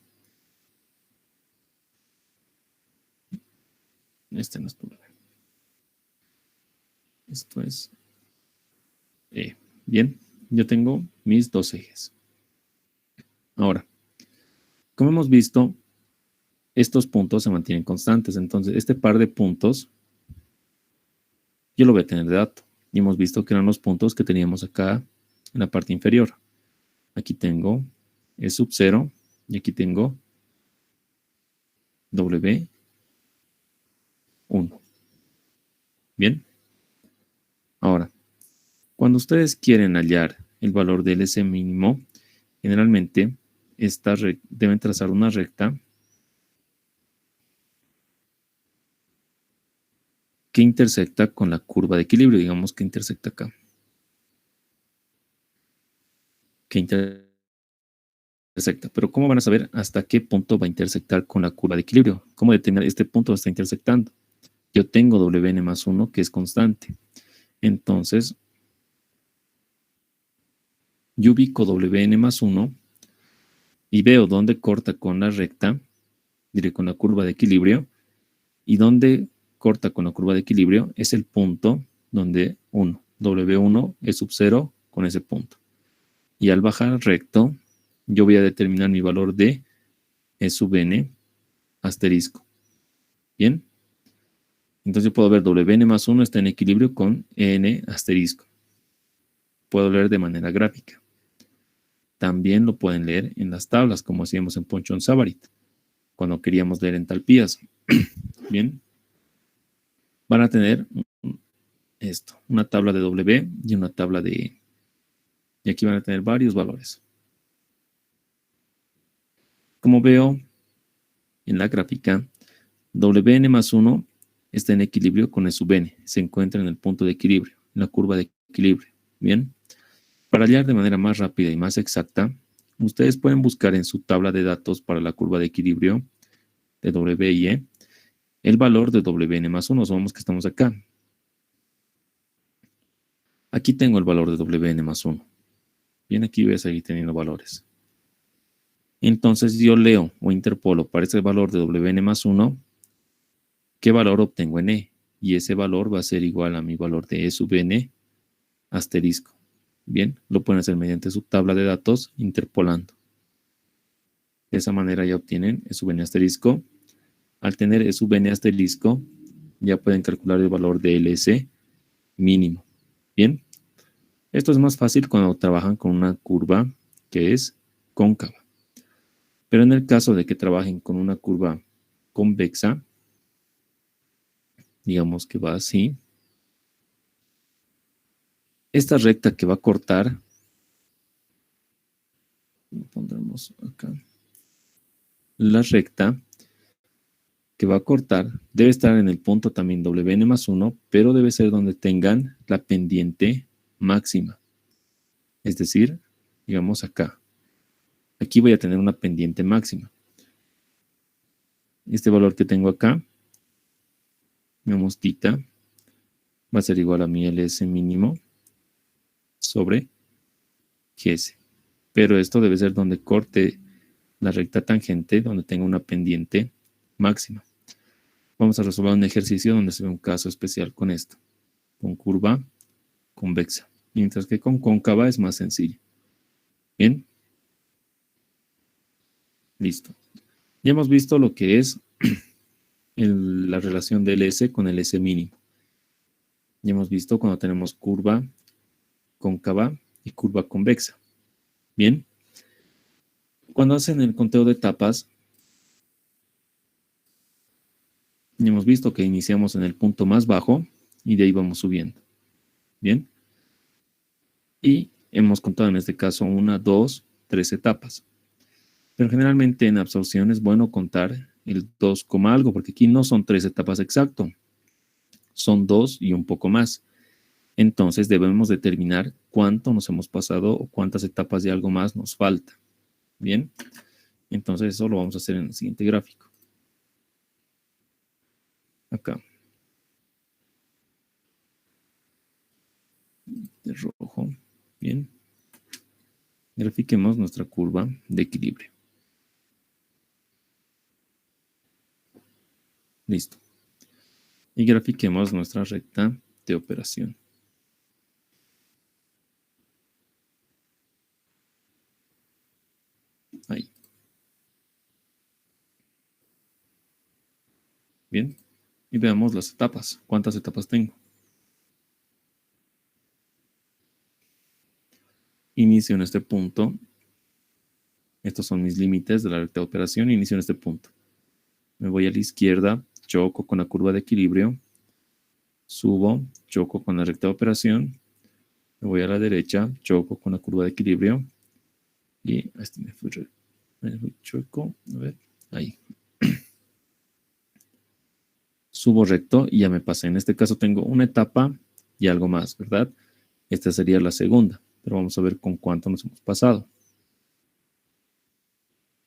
Este no es curva. Esto es E. Bien, yo tengo mis dos ejes. Ahora, como hemos visto, estos puntos se mantienen constantes. Entonces, este par de puntos, yo lo voy a tener de dato. Y hemos visto que eran los puntos que teníamos acá en la parte inferior. Aquí tengo E sub 0 y aquí tengo W1. Bien. Ahora, cuando ustedes quieren hallar el valor del S mínimo, generalmente deben trazar una recta que intersecta con la curva de equilibrio. Digamos que intersecta acá. Que intersecta. Pero ¿cómo van a saber hasta qué punto va a intersectar con la curva de equilibrio? ¿Cómo determinar este punto está intersectando? Yo tengo Wn más 1 que es constante. Entonces, yo ubico WN más 1 y veo dónde corta con la recta, diré con la curva de equilibrio, y dónde corta con la curva de equilibrio es el punto donde 1, W1 es sub 0 con ese punto. Y al bajar recto, yo voy a determinar mi valor de E sub n asterisco. ¿Bien? Entonces yo puedo ver WN más 1 está en equilibrio con EN asterisco. Puedo leer de manera gráfica. También lo pueden leer en las tablas, como hacíamos en Ponchon Savarit, cuando queríamos leer entalpías. Bien. Van a tener esto, una tabla de W y una tabla de E. Y aquí van a tener varios valores. Como veo en la gráfica, WN más 1 está en equilibrio con E sub n. Se encuentra en el punto de equilibrio, en la curva de equilibrio. Bien. Para hallar de manera más rápida y más exacta, ustedes pueden buscar en su tabla de datos para la curva de equilibrio de W y E el valor de WN más 1. Supongamos que estamos acá. Aquí tengo el valor de WN más 1. Bien, aquí voy a seguir teniendo valores. Entonces yo leo o interpolo para ese valor de WN más 1, ¿qué valor obtengo en E? Y ese valor va a ser igual a mi valor de E sub n asterisco. Bien, lo pueden hacer mediante su tabla de datos interpolando. De esa manera ya obtienen E sub n asterisco. Al tener E sub n asterisco, ya pueden calcular el valor de LS mínimo. Bien, esto es más fácil cuando trabajan con una curva que es cóncava. Pero en el caso de que trabajen con una curva convexa, digamos que va así, esta recta que va a cortar, lo pondremos acá, la recta que va a cortar debe estar en el punto también WN más 1, pero debe ser donde tengan la pendiente máxima. Es decir, digamos acá. Aquí voy a tener una pendiente máxima. Este valor que tengo acá, digamos tita, va a ser igual a mi LS mínimo sobre GS. Pero esto debe ser donde corte la recta tangente, donde tenga una pendiente máxima. Vamos a resolver un ejercicio donde se ve un caso especial con esto, con curva convexa, mientras que con cóncava es más sencillo. Bien, listo. Ya hemos visto lo que es la relación del S con el S mínimo. Ya hemos visto cuando tenemos curva cóncava y curva convexa. Bien, cuando hacen el conteo de etapas, ya hemos visto que iniciamos en el punto más bajo y de ahí vamos subiendo. Bien, y hemos contado en este caso 1, 2, 3 etapas. Pero generalmente en absorción es bueno contar el 2, algo, porque aquí no son 3 etapas exacto, son 2 y un poco más. Entonces debemos determinar cuánto nos hemos pasado o cuántas etapas de algo más nos falta. Bien, entonces eso lo vamos a hacer en el siguiente gráfico. Acá. De rojo. Bien. Grafiquemos nuestra curva de equilibrio. Listo. Y grafiquemos nuestra recta de operación. Ahí. Bien. Y veamos las etapas. ¿Cuántas etapas tengo? Inicio en este punto. Estos son mis límites de la recta de operación. Inicio en este punto. Me voy a la izquierda, choco con la curva de equilibrio. Subo, choco con la recta de operación. Me voy a la derecha, choco con la curva de equilibrio. Y este me fui chueco. A ver, ahí. Subo recto y ya me pasé. En este caso tengo una etapa y algo más, ¿verdad? Esta sería la segunda, pero vamos a ver con cuánto nos hemos pasado.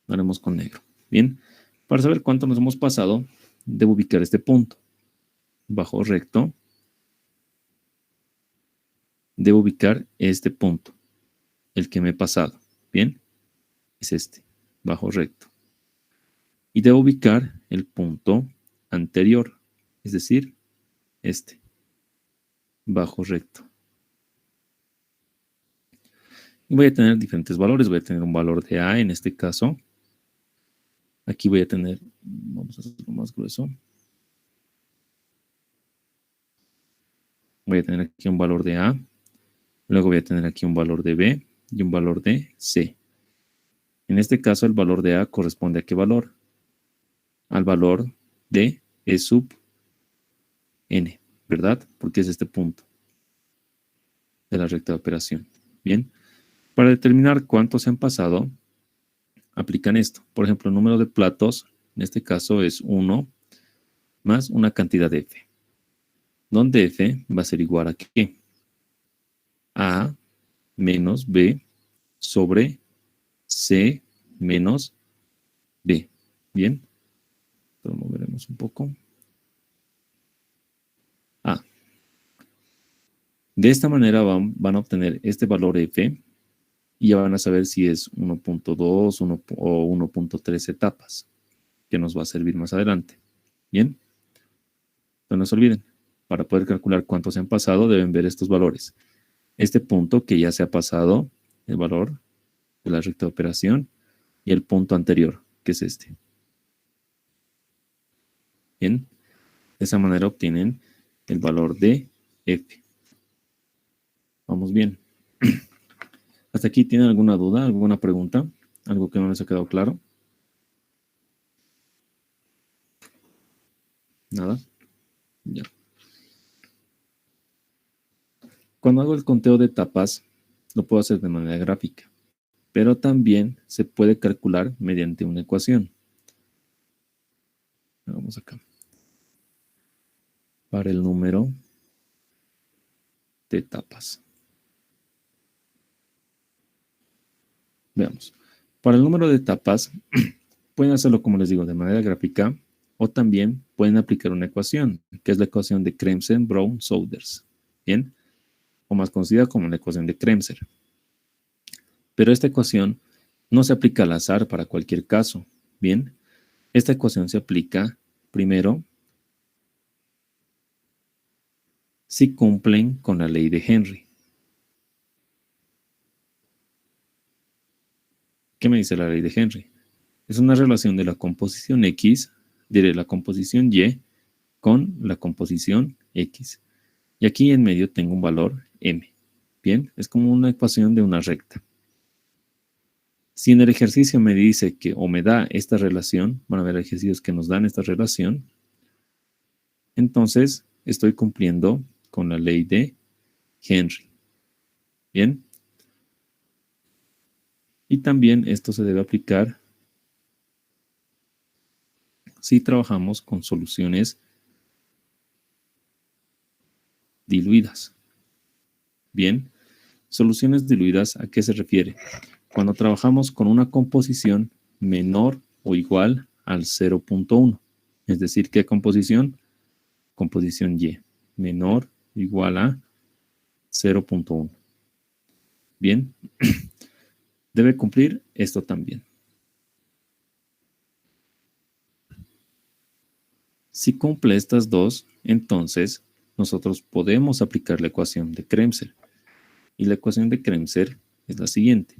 Lo haremos con negro. Bien, para saber cuánto nos hemos pasado, debo ubicar este punto. Bajo recto. debo ubicar este punto, el que me he pasado. Bien, es este, bajo recto. Y debo ubicar el punto anterior, es decir, este, bajo recto. Y voy a tener diferentes valores. Voy a tener un valor de A en este caso. Aquí voy a tener, vamos a hacerlo más grueso. Voy a tener aquí un valor de A. Luego voy a tener aquí un valor de B y un valor de C. En este caso, el valor de A corresponde a qué valor? Al valor de E sub N, ¿verdad? Porque es este punto de la recta de operación. Bien. Para determinar cuántos se han pasado, aplican esto. Por ejemplo, el número de platos, en este caso es 1 más una cantidad de F. Donde F va a ser igual a ¿qué? A menos B sobre C menos B. Bien. Lo moveremos un poco. A. De esta manera van a obtener este valor F y ya van a saber si es 1.2 o 1.3 etapas, que nos va a servir más adelante. Bien. No se olviden, para poder calcular cuántos se han pasado deben ver estos valores. Este punto que ya se ha pasado, el valor de la recta de operación, y el punto anterior, que es este. Bien, de esa manera obtienen el valor de F. Vamos bien. ¿Hasta aquí tienen alguna duda, alguna pregunta? ¿Algo que no les ha quedado claro? ¿Nada? Ya. Cuando hago el conteo de etapas, lo puedo hacer de manera gráfica, pero también se puede calcular mediante una ecuación. Vamos acá. Para el número de etapas. Veamos. Para el número de etapas, pueden hacerlo, como les digo, de manera gráfica, o también pueden aplicar una ecuación, que es la ecuación de Kremser-Brown-Souders. Bien, o más conocida como la ecuación de Kremser. Pero esta ecuación no se aplica al azar para cualquier caso. Bien, esta ecuación se aplica primero si cumplen con la ley de Henry. ¿Qué me dice la ley de Henry? Es una relación de la composición X, de la composición Y, con la composición X. Y aquí en medio tengo un valor M. Bien, es como una ecuación de una recta. Si en el ejercicio me dice que o me da esta relación, van a haber ejercicios que nos dan esta relación, entonces estoy cumpliendo con la ley de Henry. Bien. Y también esto se debe aplicar si trabajamos con soluciones diluidas. Bien, soluciones diluidas, ¿a qué se refiere? Cuando trabajamos con una composición menor o igual al 0.1. Es decir, ¿qué composición? Composición Y, menor o igual a 0.1. Bien, debe cumplir esto también. Si cumple estas dos, entonces nosotros podemos aplicar la ecuación de Kremser. Y la ecuación de Kremser es la siguiente.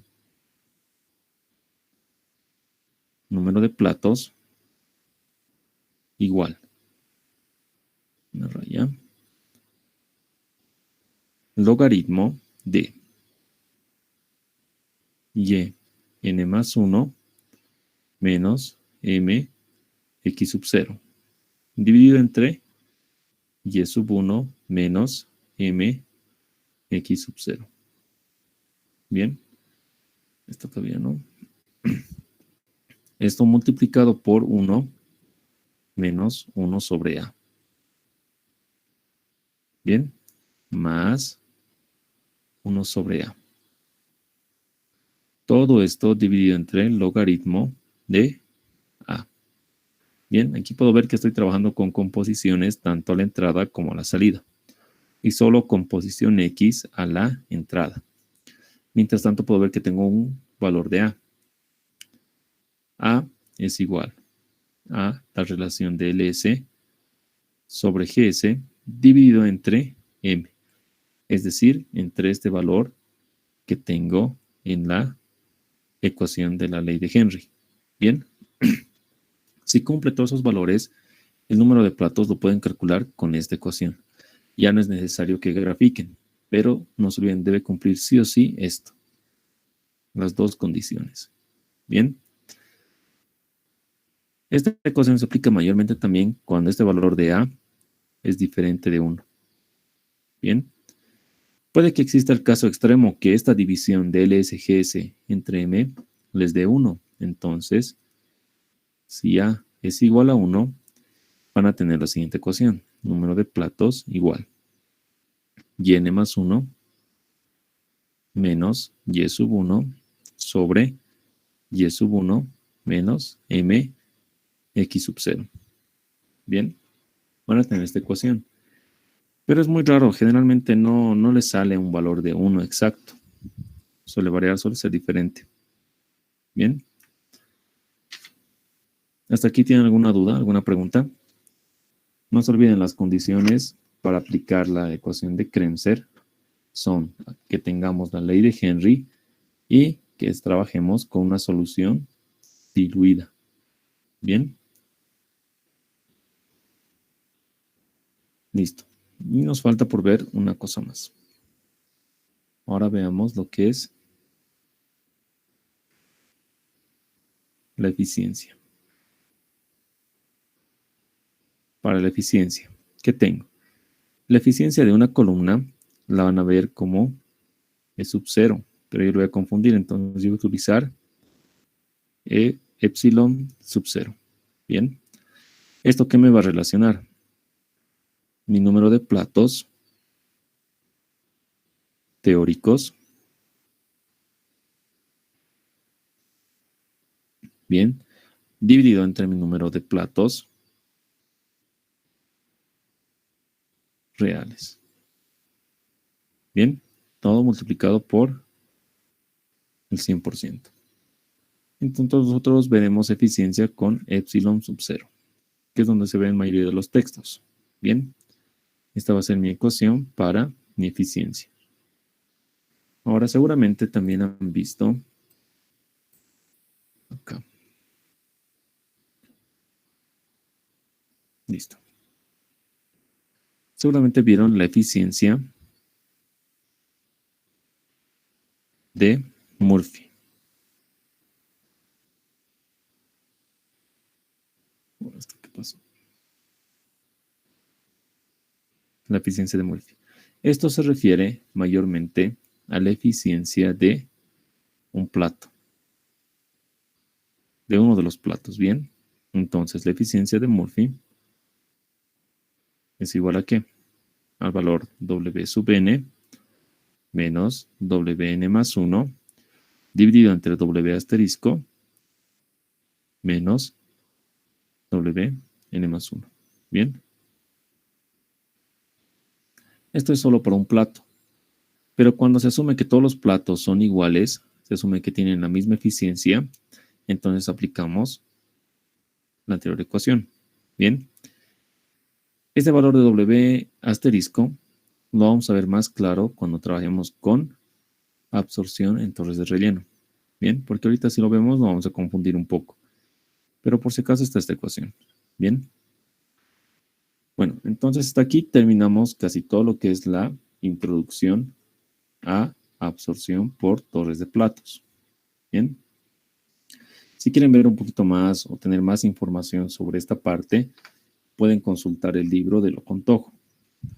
Número de platos igual. Una raya. Logaritmo de y n más 1 menos m x sub 0. Dividido entre y sub 1 menos m x sub 0. Bien. Esto todavía no. Esto multiplicado por 1 menos 1 sobre a. Bien. Más 1 sobre a. Todo esto dividido entre el logaritmo de a. Bien, aquí puedo ver que estoy trabajando con composiciones tanto a la entrada como a la salida. y solo con posición X a la entrada. Mientras tanto, puedo ver que tengo un valor de A. A es igual a la relación de LS sobre GS dividido entre M, es decir, entre este valor que tengo en la ecuación de la ley de Henry. Bien, si cumple todos esos valores, el número de platos lo pueden calcular con esta ecuación. Ya no es necesario que grafiquen, pero no se olviden, debe cumplir sí o sí esto, las dos condiciones. Bien, esta ecuación se aplica mayormente también cuando este valor de A es diferente de 1. Bien, puede que exista el caso extremo que esta división de LSGS entre M les dé 1. Entonces, si A es igual a 1, van a tener la siguiente ecuación. Número de platos igual yn más 1 menos y sub 1 sobre y sub 1 menos m x sub 0. Bien, van a tener esta ecuación. Pero es muy raro, generalmente no les sale un valor de 1 exacto. Suele variar, suele ser diferente. Bien. ¿Hasta aquí tienen alguna duda, alguna pregunta? No se olviden las condiciones para aplicar la ecuación de Kremser. Son que tengamos la ley de Henry y que trabajemos con una solución diluida. Bien. Listo. Y nos falta por ver una cosa más. Ahora veamos lo que es la eficiencia. Para la eficiencia, ¿qué tengo? La eficiencia de una columna la van a ver como E sub 0, pero yo lo voy a confundir, entonces yo voy a utilizar epsilon sub 0. Bien. ¿Esto qué me va a relacionar? Mi número de platos teóricos. Bien. Dividido entre mi número de platos reales. Bien. Todo multiplicado por el 100%. Entonces nosotros veremos eficiencia con epsilon sub 0, que es donde se ve en mayoría de los textos. Bien. Esta va a ser mi ecuación para mi eficiencia. Ahora seguramente también han visto acá. Listo. Seguramente vieron la eficiencia de Murphy. ¿Qué pasó? La eficiencia de Murphy. Esto se refiere mayormente a la eficiencia de un plato. De uno de los platos, ¿bien? Entonces, la eficiencia de Murphy es igual a ¿qué? Al valor W sub n menos Wn más 1 dividido entre W asterisco menos Wn más 1. ¿Bien? Esto es solo para un plato. Pero cuando se asume que todos los platos son iguales, se asume que tienen la misma eficiencia, entonces aplicamos la anterior ecuación. Bien. Este valor de W asterisco lo vamos a ver más claro cuando trabajemos con absorción en torres de relleno. Bien, porque ahorita si lo vemos lo vamos a confundir un poco. Pero por si acaso está esta ecuación. Bien. Bueno, entonces hasta aquí terminamos casi todo lo que es la introducción a absorción por torres de platos. Bien. Si quieren ver un poquito más o tener más información sobre esta parte, pueden consultar el libro de Lo Contojo.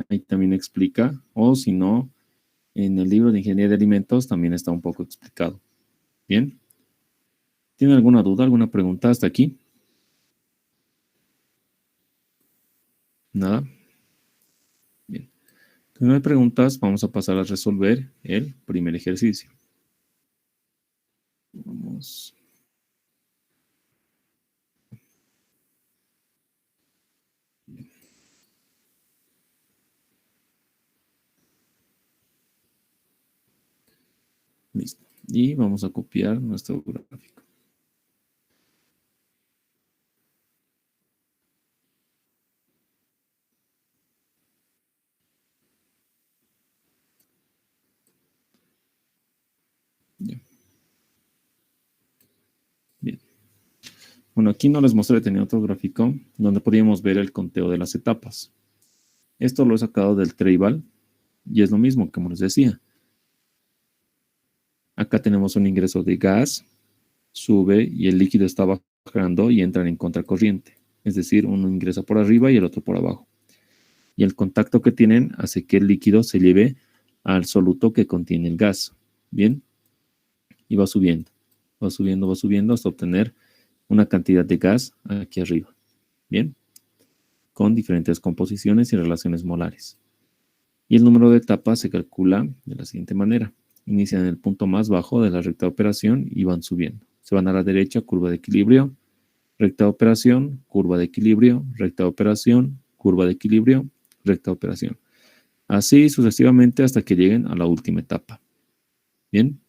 Ahí también explica, o si no, en el libro de Ingeniería de Alimentos también está un poco explicado. Bien. ¿Tienen alguna duda, alguna pregunta hasta aquí? Nada. Bien. Si no hay preguntas, vamos a pasar a resolver el primer ejercicio. Vamos. Listo. Y vamos a copiar nuestro gráfico. Ya. Bien. Bueno, aquí no les mostré, tenía otro gráfico donde podíamos ver el conteo de las etapas. Esto lo he sacado del Tribal y es lo mismo, como les decía. Acá tenemos un ingreso de gas, sube y el líquido está bajando y entran en contracorriente. Es decir, uno ingresa por arriba y el otro por abajo. Y el contacto que tienen hace que el líquido se lleve al soluto que contiene el gas. Bien, y va subiendo, va subiendo hasta obtener una cantidad de gas aquí arriba. Bien, con diferentes composiciones y relaciones molares. Y el número de etapas se calcula de la siguiente manera. Inician en el punto más bajo de la recta de operación y van subiendo. Se van a la derecha, curva de equilibrio, recta de operación, curva de equilibrio, recta de operación, curva de equilibrio, recta de operación. Así sucesivamente hasta que lleguen a la última etapa. Bien.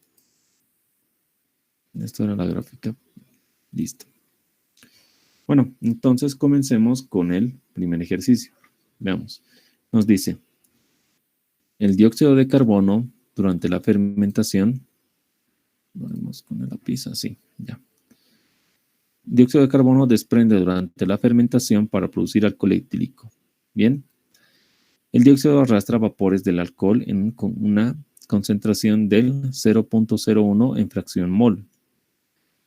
Esto era la gráfica. Listo. Bueno, entonces comencemos con el primer ejercicio. Veamos. Nos dice, el dióxido de carbono durante la fermentación, lo haremos con el lápiz así, ya. Dióxido de carbono desprende durante la fermentación para producir alcohol etílico. Bien. El dióxido arrastra vapores del alcohol con una concentración del 0.01 en fracción mol.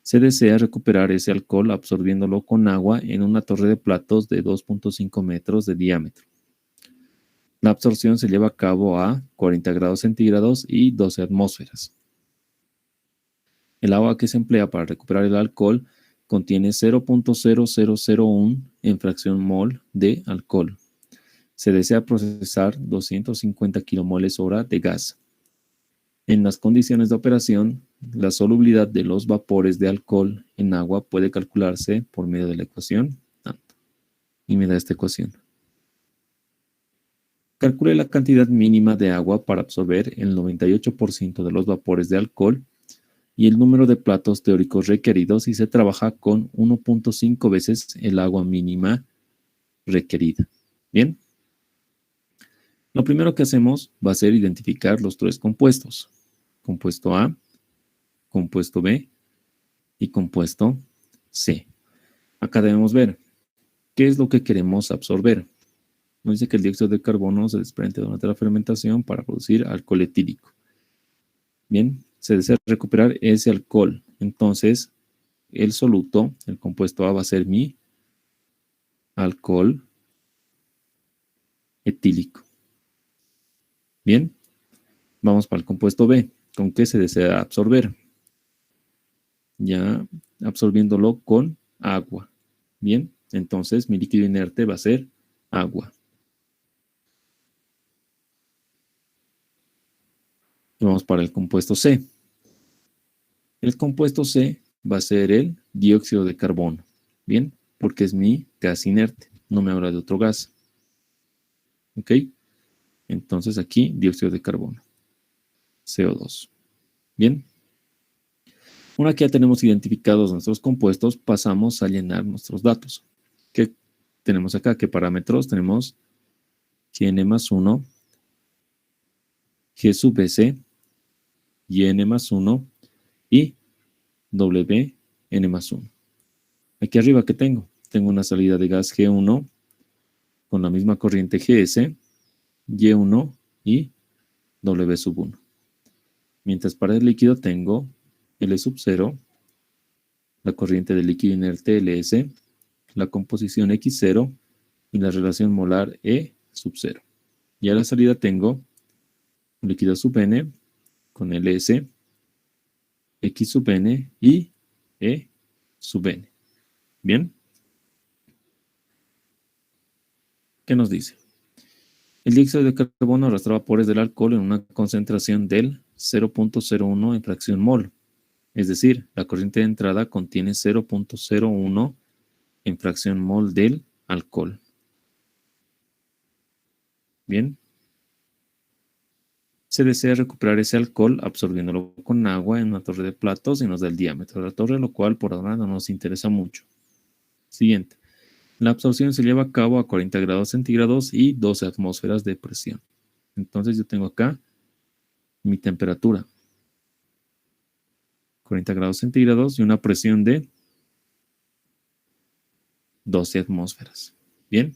Se desea recuperar ese alcohol absorbiéndolo con agua en una torre de platos de 2.5 metros de diámetro. La absorción se lleva a cabo a 40 grados centígrados y 12 atmósferas. El agua que se emplea para recuperar el alcohol contiene 0.0001 en fracción mol de alcohol. Se desea procesar 250 kilomoles hora de gas. En las condiciones de operación, la solubilidad de los vapores de alcohol en agua puede calcularse por medio de la ecuación tanto. Y me da esta ecuación. Calcule la cantidad mínima de agua para absorber el 98% de los vapores de alcohol y el número de platos teóricos requeridos si se trabaja con 1.5 veces el agua mínima requerida. Bien. Lo primero que hacemos va a ser identificar los tres compuestos. Compuesto A, compuesto B y compuesto C. Acá debemos ver qué es lo que queremos absorber. Nos dice que el dióxido de carbono se desprende durante la fermentación para producir alcohol etílico. Bien, se desea recuperar ese alcohol. Entonces, el soluto, el compuesto A, va a ser mi alcohol etílico. Bien, vamos para el compuesto B. ¿Con qué se desea absorber? Ya absorbiéndolo con agua. Bien, entonces mi líquido inerte va a ser agua. Vamos para el compuesto C. El compuesto C va a ser el dióxido de carbono. Bien, porque es mi gas inerte. No me habla de otro gas. ¿Ok? Entonces aquí dióxido de carbono. CO2. Bien. Una que ya tenemos identificados nuestros compuestos, pasamos a llenar nuestros datos. ¿Qué tenemos acá? ¿Qué parámetros? Tenemos Gn más 1, G sub S, YN más 1 y WN más 1. Aquí arriba, ¿qué tengo? Tengo una salida de gas G1 con la misma corriente GS, Y1 y W sub 1. Mientras para el líquido tengo L sub 0, la corriente del líquido inerte LS, la composición X0 y la relación molar E sub 0. Y a la salida tengo líquido sub N con LS, X sub N y E sub N. ¿Bien? ¿Qué nos dice? El dióxido de carbono arrastra vapores del alcohol en una concentración del 0.01 en fracción mol. Es decir, la corriente de entrada contiene 0.01 en fracción mol del alcohol. Bien. Se desea recuperar ese alcohol absorbiéndolo con agua en una torre de platos y nos da el diámetro de la torre, lo cual por ahora no nos interesa mucho. Siguiente. La absorción se lleva a cabo a 40 grados centígrados y 12 atmósferas de presión. Entonces yo tengo acá mi temperatura. 40 grados centígrados y una presión de 12 atmósferas. Bien.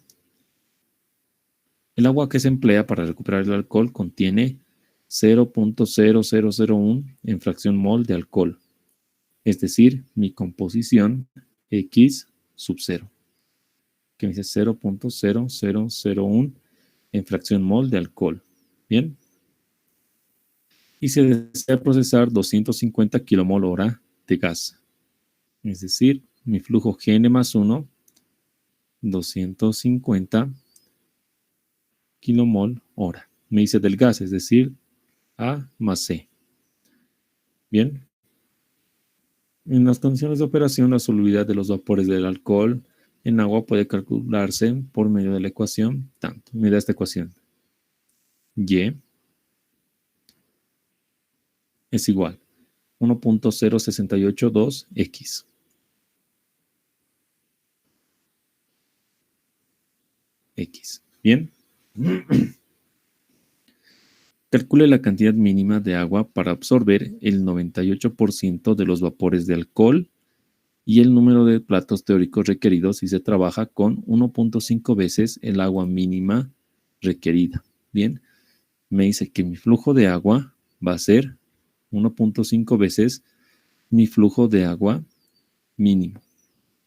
El agua que se emplea para recuperar el alcohol contiene 0.0001 en fracción mol de alcohol, es decir, mi composición X sub 0, que me dice 0.0001 en fracción mol de alcohol. Bien. Y se desea procesar 250 kilomol hora de gas, es decir, mi flujo Gn más 1, 250 kilomol hora. Me dice del gas, es decir, A más C. Bien. En las condiciones de operación, la solubilidad de los vapores del alcohol en agua puede calcularse por medio de la ecuación tanto. Me da esta ecuación. Y es igual 1.0682x. X. Bien. Calcule la cantidad mínima de agua para absorber el 98% de los vapores de alcohol y el número de platos teóricos requeridos si se trabaja con 1.5 veces el agua mínima requerida. Bien, me dice que mi flujo de agua va a ser 1.5 veces mi flujo de agua mínimo.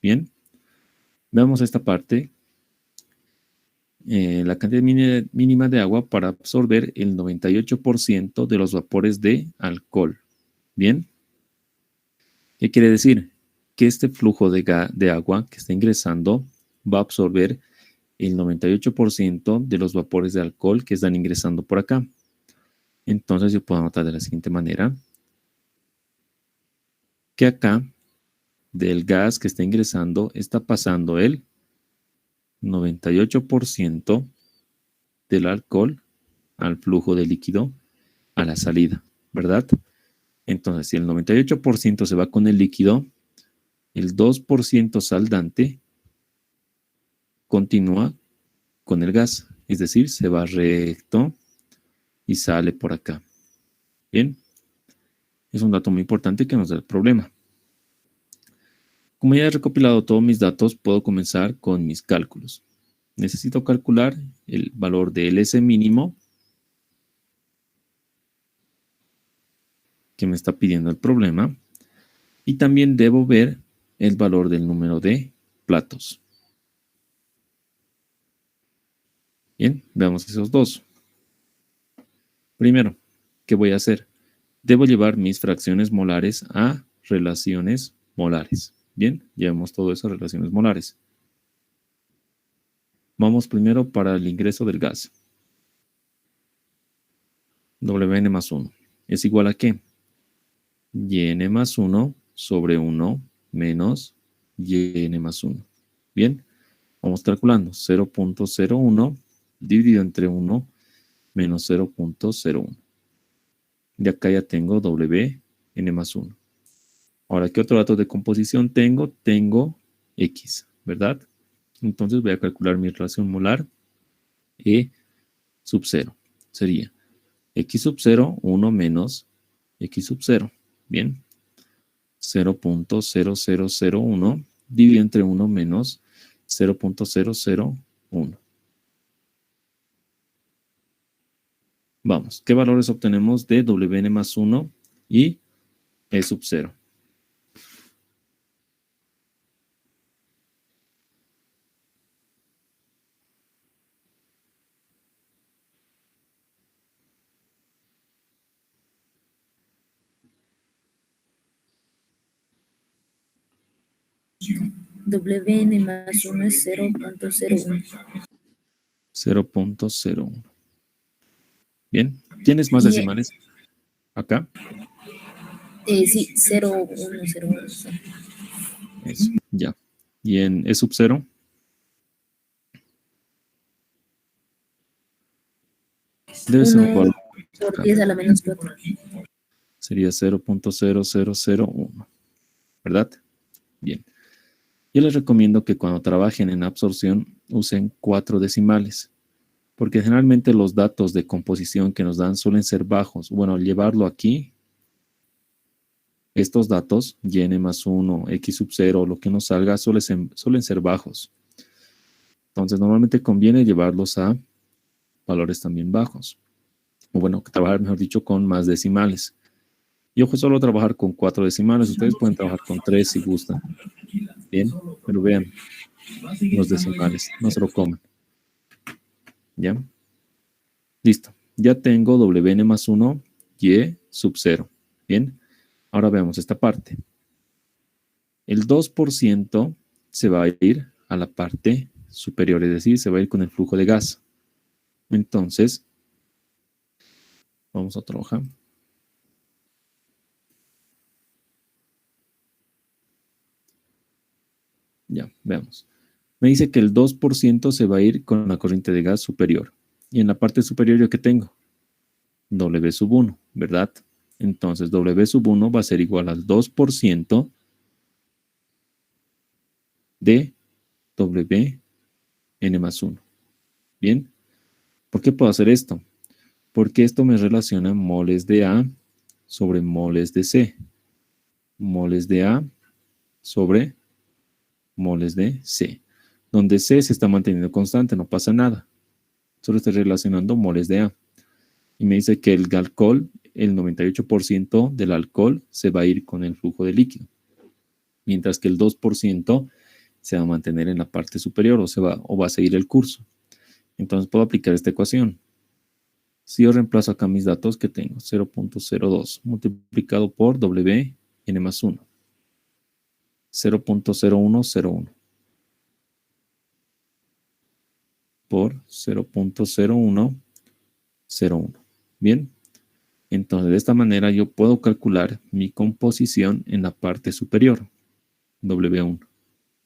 Bien, veamos esta parte. La cantidad mínima de agua para absorber el 98% de los vapores de alcohol. Bien, ¿qué quiere decir? Que este flujo de agua que está ingresando va a absorber el 98% de los vapores de alcohol que están ingresando por acá. Entonces yo puedo anotar de la siguiente manera, que acá del gas que está ingresando está pasando el 98% del alcohol al flujo de líquido a la salida, ¿verdad? Entonces, si el 98% se va con el líquido, el 2% saldante continúa con el gas, es decir, se va recto y sale por acá. Bien, es un dato muy importante que nos da el problema. Como ya he recopilado todos mis datos, puedo comenzar con mis cálculos. Necesito calcular el valor del S mínimo que me está pidiendo el problema y también debo ver el valor del número de platos. Bien, veamos esos dos. Primero, ¿qué voy a hacer? Debo llevar mis fracciones molares a relaciones molares. Bien, llevamos todo eso a relaciones molares. Vamos primero para el ingreso del gas. Wn más 1 es igual a ¿qué? Yn más 1 sobre 1 menos Yn más 1. Bien, vamos calculando. 0.01 dividido entre 1 menos 0.01. De acá ya tengo Wn más 1. Ahora, ¿qué otro dato de composición tengo? Tengo X, ¿verdad? Entonces voy a calcular mi relación molar E sub 0. Sería X sub 0, 1 menos X sub 0. Bien. 0.0001 dividido entre 1 menos 0.001. Vamos, ¿qué valores obtenemos de Wn más 1 y E sub 0? Wn más 1 es 0.01. 0.01. Bien, ¿tienes más Y, decimales acá? sí, 0.101. Eso, ya. ¿Y en E sub 0? Debe ser un valor. Por 10 a la menos 4. Sería 0.0001, ¿verdad? Bien. Yo les recomiendo que cuando trabajen en absorción usen 4 decimales, porque generalmente los datos de composición que nos dan suelen ser bajos. Bueno, al llevarlo aquí, estos datos, y más 1, x sub 0, lo que nos salga, suelen ser bajos. Entonces, normalmente conviene llevarlos a valores también bajos. O bueno, trabajar, mejor dicho, con más decimales. Yo suelo trabajar con 4 decimales. Ustedes pueden trabajar con 3 si gustan. Bien, pero vean los decimales, no se lo coman. ¿Ya? Listo. Ya tengo wn más 1, y sub 0. Bien. Ahora veamos esta parte. El 2% se va a ir a la parte superior, es decir, se va a ir con el flujo de gas. Entonces, vamos a otra hoja. Ya, veamos. Me dice que el 2% se va a ir con la corriente de gas superior. Y en la parte superior, ¿yo qué tengo? W sub 1, ¿verdad? Entonces, W sub 1 va a ser igual al 2% de Wn más 1. ¿Bien? ¿Por qué puedo hacer esto? Porque esto me relaciona moles de A sobre moles de C. Moles de A sobre moles de C. Donde C se está manteniendo constante, no pasa nada. Solo estoy relacionando moles de A. Y me dice que el alcohol, el 98% del alcohol se va a ir con el flujo de líquido. Mientras que el 2% se va a mantener en la parte superior o va a seguir el curso. Entonces puedo aplicar esta ecuación. Si yo reemplazo acá mis datos que tengo, 0.02 multiplicado por Wn más 1. 0.0101 por 0.0101. Bien, entonces de esta manera yo puedo calcular mi composición en la parte superior, W1.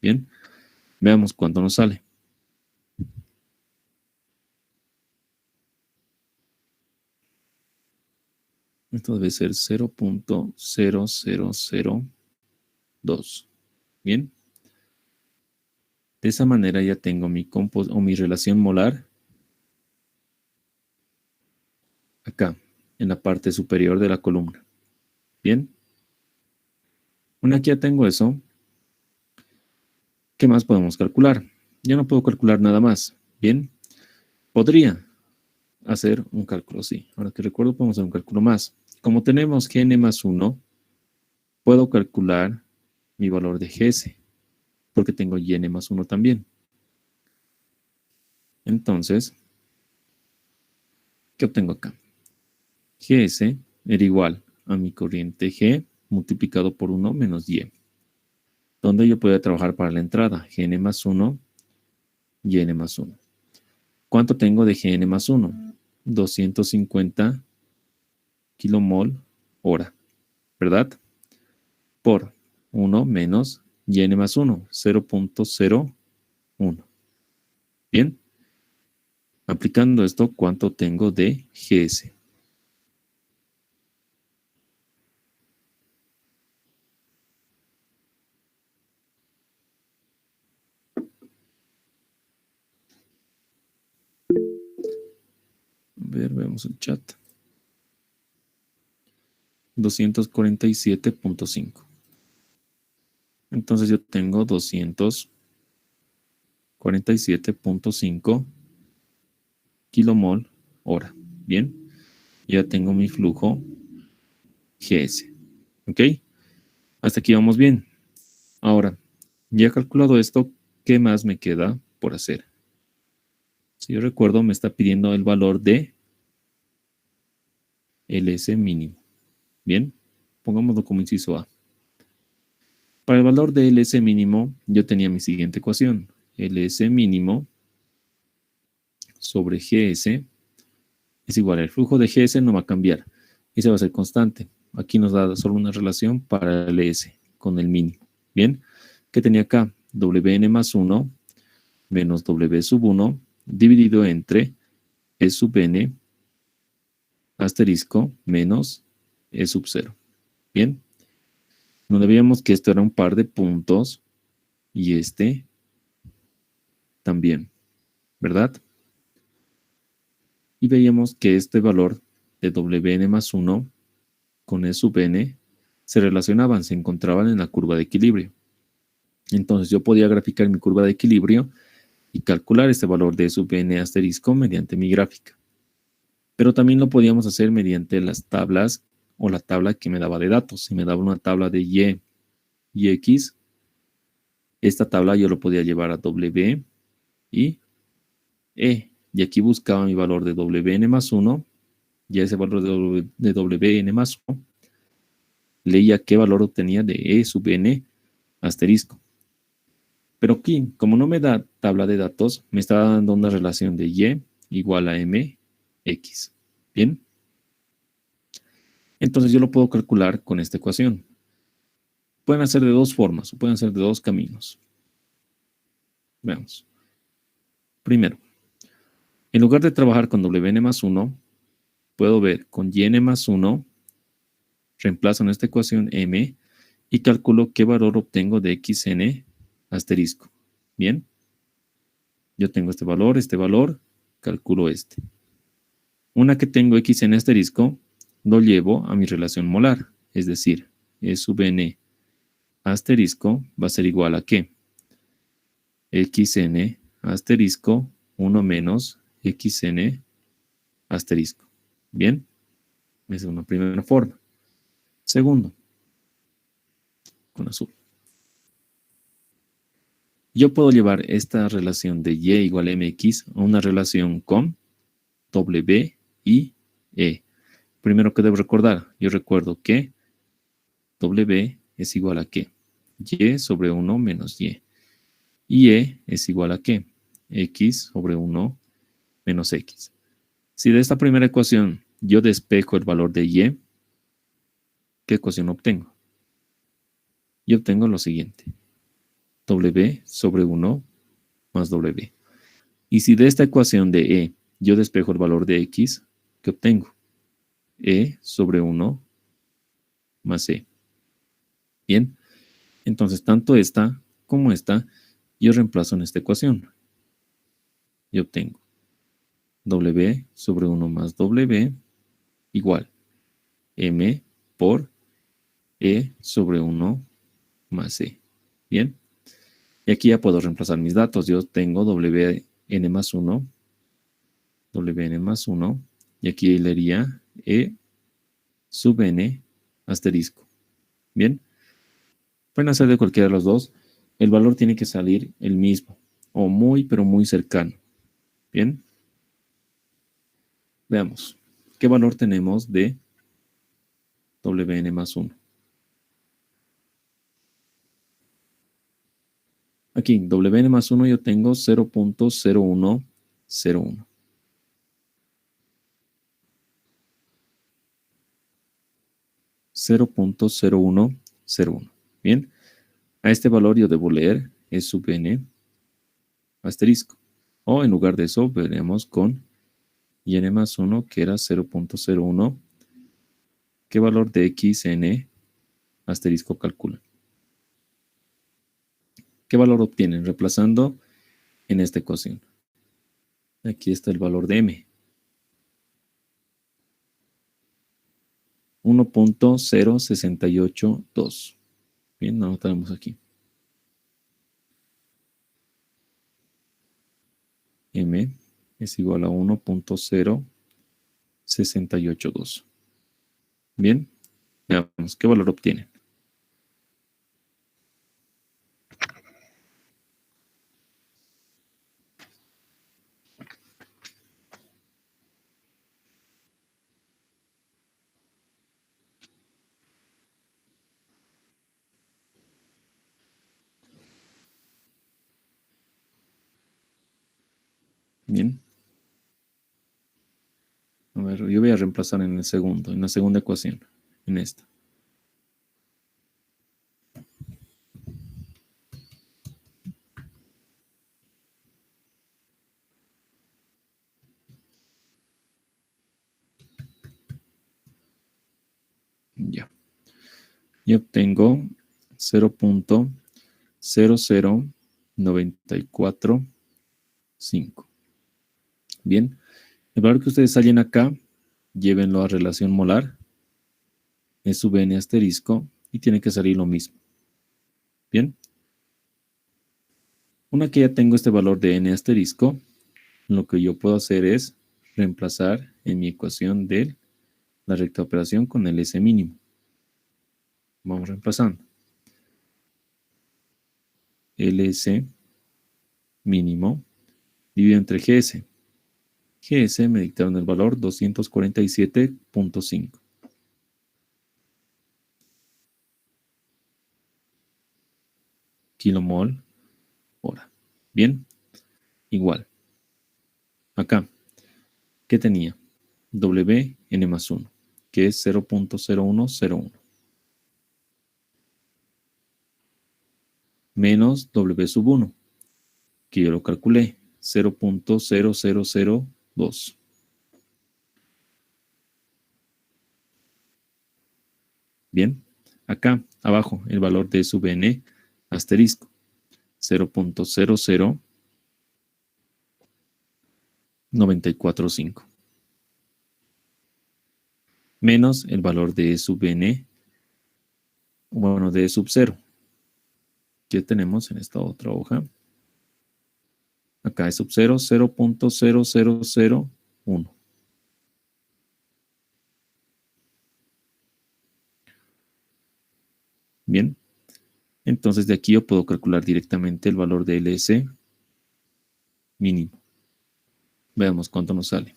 Bien, veamos cuánto nos sale. Esto debe ser 0.0002. Bien. De esa manera ya tengo mi relación molar acá, en la parte superior de la columna. Bien. Bueno, aquí ya tengo eso. ¿Qué más podemos calcular? Ya no puedo calcular nada más. Bien. Podría hacer un cálculo, sí. Ahora que recuerdo, podemos hacer un cálculo más. Como tenemos Gn más 1, puedo calcular mi valor de Gs, porque tengo Yn más 1 también. Entonces, ¿qué obtengo acá? Gs era igual a mi corriente G multiplicado por 1 menos Y. Donde yo puedo trabajar para la entrada, Gn más 1, Yn más 1. ¿Cuánto tengo de Gn más 1? 250 kilomol hora, ¿verdad? Por 1 menos Yn más 1, 0.01. Bien. Aplicando esto, ¿cuánto tengo de Gs? A ver, veamos el chat. 247.5. Entonces yo tengo 247.5 kilomol hora. Bien. Ya tengo mi flujo Gs. ¿Ok? Hasta aquí vamos bien. Ahora, ya he calculado esto, ¿qué más me queda por hacer? Si yo recuerdo, me está pidiendo el valor de LS mínimo. Bien, pongámoslo como inciso A. Para el valor de LS mínimo, yo tenía mi siguiente ecuación. LS mínimo sobre GS es igual. El flujo de GS no va a cambiar. Ese va a ser constante. Aquí nos da solo una relación para el S con el mínimo. Bien, ¿qué tenía acá? Wn más 1 menos W sub 1 dividido entre E sub n asterisco menos E sub 0. Bien. Donde veíamos que esto era un par de puntos y este también, ¿verdad? Y veíamos que este valor de Wn más 1 con E sub n se relacionaban, se encontraban en la curva de equilibrio. Entonces yo podía graficar mi curva de equilibrio y calcular este valor de E sub n asterisco mediante mi gráfica. Pero también lo podíamos hacer mediante las tablas o la tabla que me daba de datos. Si me daba una tabla de y X, esta tabla yo lo podía llevar a W y E. Y aquí buscaba mi valor de Wn más 1, y ese valor de Wn más 1, leía qué valor obtenía de E sub n asterisco. Pero aquí, como no me da tabla de datos, me está dando una relación de Y igual a MX. ¿Bien? Entonces yo lo puedo calcular con esta ecuación. Pueden hacer de dos formas, o pueden ser de dos caminos. Veamos. Primero, en lugar de trabajar con Wn más 1, puedo ver con yn más 1, reemplazo en esta ecuación m y calculo qué valor obtengo de xn asterisco. ¿Bien? Yo tengo este valor, calculo este. Una que tengo xn asterisco, lo llevo a mi relación molar, es decir, E sub n asterisco va a ser igual a ¿qué? Xn asterisco 1 menos xn asterisco. ¿Bien? Esa es una primera forma. Segundo, con azul. Yo puedo llevar esta relación de y igual a mx a una relación con w y e. Primero que debo recordar, yo recuerdo que w es igual a ¿qué? Y sobre 1 menos y. Y e es igual a ¿qué? X sobre 1 menos x. Si de esta primera ecuación yo despejo el valor de y, ¿qué ecuación obtengo? Yo obtengo lo siguiente. W sobre 1 más W. Y si de esta ecuación de E yo despejo el valor de X, ¿qué obtengo? E sobre 1 más E. Bien, entonces tanto esta como esta yo reemplazo en esta ecuación. Y obtengo W sobre 1 más W igual M por E sobre 1 más E. Bien, y aquí ya puedo reemplazar mis datos. Yo tengo Wn más 1, Wn más 1, y aquí leería E sub n asterisco. Bien, pueden hacer de cualquiera de los dos. El valor tiene que salir el mismo, o muy, pero muy cercano. Bien, veamos. ¿Qué valor tenemos de Wn más 1? Aquí, Wn más 1 yo tengo 0.0101. 0.0101. Bien, a este valor yo debo leer E sub n asterisco. O en lugar de eso, veremos con yn más 1, que era 0.01. ¿Qué valor de xn asterisco calculan? ¿Qué valor obtienen? Reemplazando en esta ecuación. Aquí está el valor de m. 1.0682. Bien, anotamos aquí. M es igual a 1.0682. Bien, veamos qué valor obtienen. Bien. A ver, yo voy a reemplazar en la segunda ecuación, en esta. Ya. Y obtengo 0.00945. Bien. El valor que ustedes hallen acá, llévenlo a relación molar. Es sub n asterisco y tiene que salir lo mismo. Bien. Una que ya tengo este valor de n asterisco, lo que yo puedo hacer es reemplazar en mi ecuación de la recta operación con el S mínimo. Vamos reemplazando. LS mínimo dividido entre GS. GS me dictaron el valor 247.5. Kilomol hora. Bien, igual. Acá, ¿qué tenía? WN más 1, que es 0.0101. Menos W sub 1, que yo lo calculé, 0.0002. Bien, acá abajo el valor de sub n asterisco, 0.00945. Menos el valor de sub n, bueno, de sub 0, que tenemos en esta otra hoja. Acá es sub 0, 0.0001. Bien, entonces de aquí yo puedo calcular directamente el valor de LS mínimo. Veamos cuánto nos sale.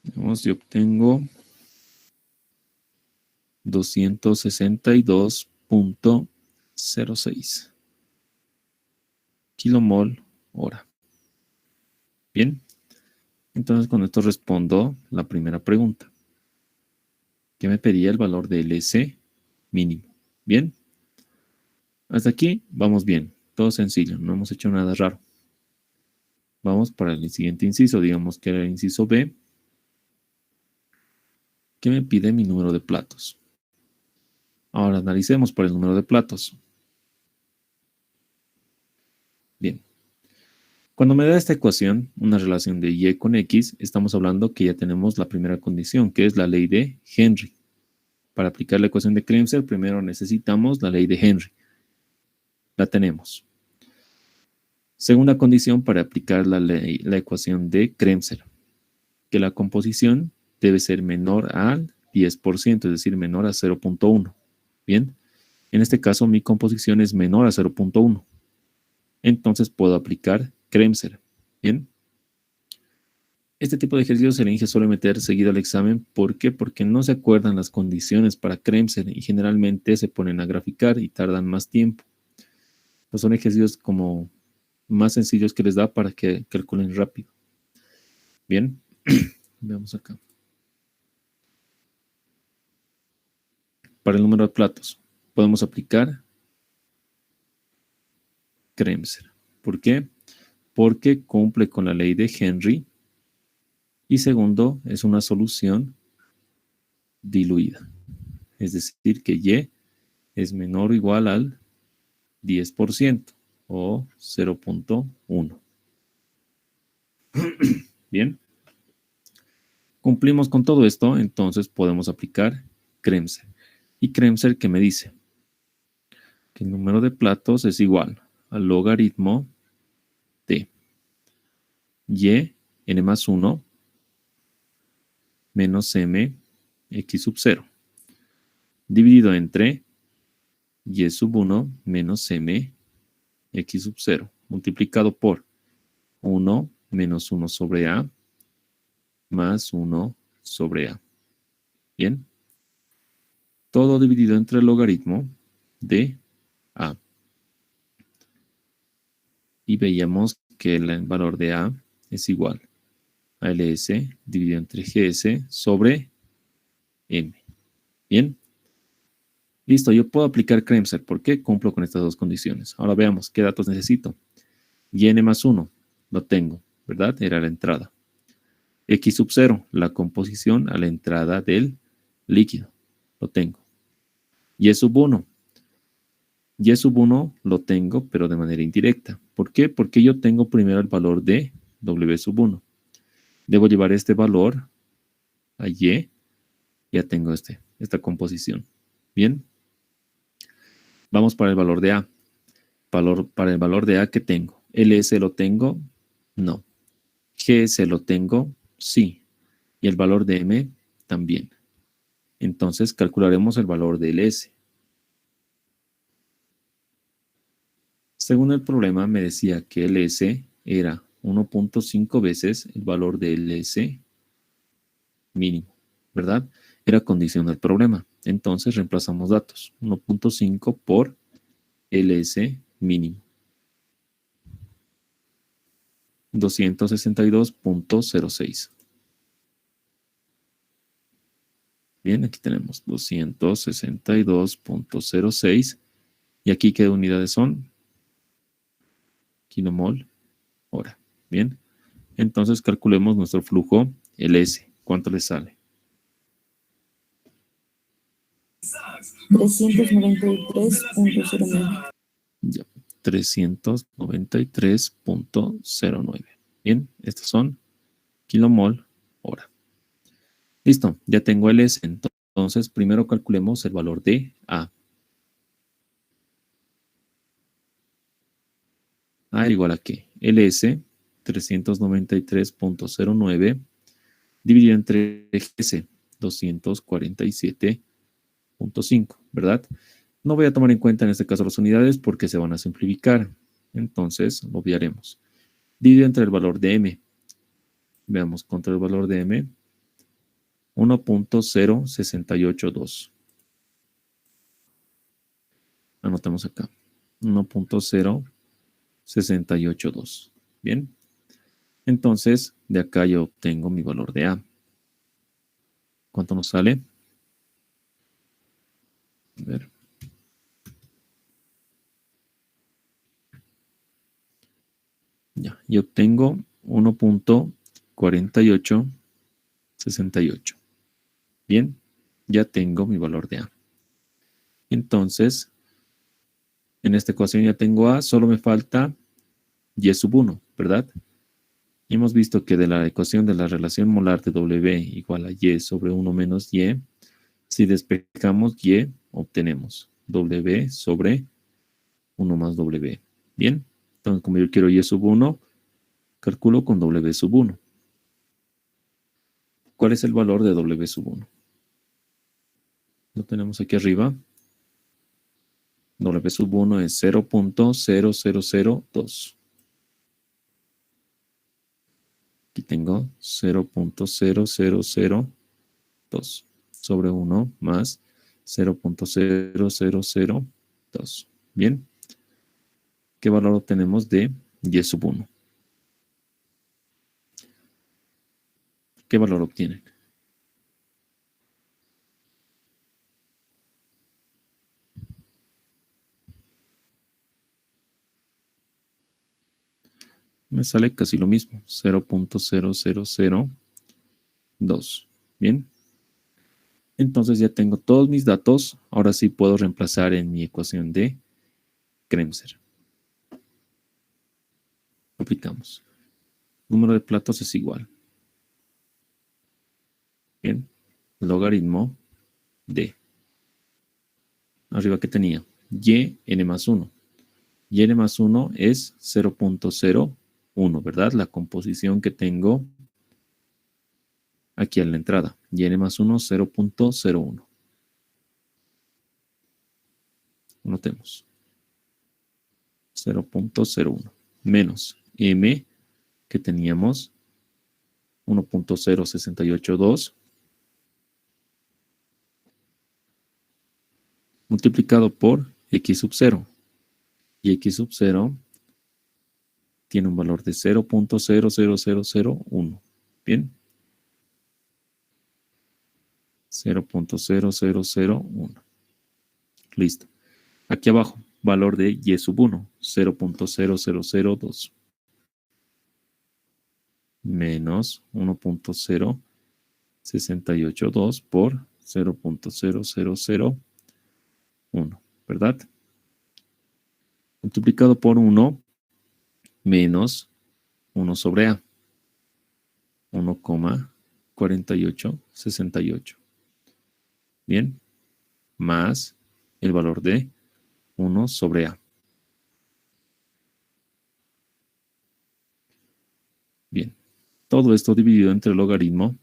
Veamos, yo obtengo 262.06 kilomol hora. Bien, entonces con esto respondo la primera pregunta, que me pedía el valor de LS mínimo. Bien, hasta aquí vamos bien, todo sencillo, no hemos hecho nada raro. Vamos para el siguiente inciso, digamos que era el inciso B, que me pide mi número de platos. Ahora analicemos por el número de platos. Bien. Cuando me da esta ecuación, una relación de y con x, estamos hablando que ya tenemos la primera condición, que es la ley de Henry. Para aplicar la ecuación de Kremser, primero necesitamos la ley de Henry. La tenemos. Segunda condición para aplicar la ecuación de Kremser, que la composición debe ser menor al 10%, es decir, menor a 0.1. Bien, en este caso mi composición es menor a 0.1. Entonces puedo aplicar Kremser. Bien. Este tipo de ejercicios se le suele meter seguido al examen. ¿Por qué? Porque no se acuerdan las condiciones para Kremser y generalmente se ponen a graficar y tardan más tiempo. Pues son ejercicios como más sencillos que les da para que calculen rápido. Bien, veamos acá. Para el número de platos, podemos aplicar Kremser. ¿Por qué? Porque cumple con la ley de Henry. Y segundo, es una solución diluida. Es decir, que Y es menor o igual al 10% o 0.1. Bien. Cumplimos con todo esto, entonces podemos aplicar Kremser. ¿Y Kremser qué me dice? Que el número de platos es igual al logaritmo de y n más 1 menos m x sub 0 dividido entre y sub 1 menos m x sub 0 multiplicado por 1 menos 1 sobre a más 1 sobre a. Bien. Todo dividido entre el logaritmo de a. Y veíamos que el valor de a es igual a LS dividido entre GS sobre M. Bien. Listo, yo puedo aplicar Kremser. ¿Por qué? Cumplo con estas dos condiciones. Ahora veamos qué datos necesito. Y n más 1, lo tengo, ¿verdad? Era la entrada. X sub 0, la composición a la entrada del líquido, lo tengo. Y sub 1. Y sub 1 lo tengo, pero de manera indirecta. ¿Por qué? Porque yo tengo primero el valor de W sub 1. Debo llevar este valor a Y. Ya tengo esta composición. Bien. Vamos para el valor de A. Para el valor de A, ¿qué tengo? LS lo tengo, no. GS lo tengo, sí. Y el valor de M también. Entonces calcularemos el valor de LS. Según el problema me decía que LS era 1.5 veces el valor de LS mínimo, ¿verdad? Era condición del problema. Entonces reemplazamos datos. 1.5 por LS mínimo. 262.06. Bien, aquí tenemos 262.06. ¿Y aquí qué unidades son? Kilomol hora. Bien. Entonces calculemos nuestro flujo LS. ¿Cuánto le sale? 393.09. Ya, 393.09. Bien, estos son kilomol hora. Listo, ya tengo LS. Entonces, primero calculemos el valor de A. A igual a qué? LS 393.09 dividido entre GS 247.5, ¿verdad? No voy a tomar en cuenta en este caso las unidades porque se van a simplificar. Entonces, lo obviaremos. Dividido entre el valor de M. Veamos, contra el valor de M. 1.0682. Anotamos acá. 1.0682. Bien. Entonces, de acá yo obtengo mi valor de A. ¿Cuánto nos sale? A ver. Ya, y obtengo 1.4868. Bien, ya tengo mi valor de A. Entonces, en esta ecuación ya tengo A, solo me falta Y sub 1, ¿verdad? Y hemos visto que de la ecuación de la relación molar de W igual a Y sobre 1 menos Y, si despejamos Y, obtenemos W sobre 1 más W. Bien, entonces como yo quiero Y sub 1, calculo con W sub 1. ¿Cuál es el valor de W sub 1? Lo tenemos aquí arriba. W sub 1 es 0.0002. Aquí tengo 0.0002 sobre 1 más 0.0002. Bien. ¿Qué valor obtenemos de Y sub 1? ¿Qué valor obtienen? Me sale casi lo mismo, 0.0002. Bien. Entonces ya tengo todos mis datos. Ahora sí puedo reemplazar en mi ecuación de Kremser. Aplicamos. Número de platos es igual. Bien. Logaritmo de. Arriba que tenía. Y n más 1. Y n más 1 es 0.01, ¿verdad? La composición que tengo aquí en la entrada. Y n más 1, 0.01. Notemos. 0.01 menos m que teníamos 1.0682 multiplicado por x sub 0. Y x sub 0 tiene un valor de 0.00001. Bien. 0.0001. Listo. Aquí abajo, valor de y sub 1, 0.0002. Menos 1.0682 por 0.0001. ¿Verdad? Multiplicado por 1 menos 1 sobre A. 1,4868. Bien. Más el valor de 1 sobre A. Bien. Todo esto dividido entre el logaritmo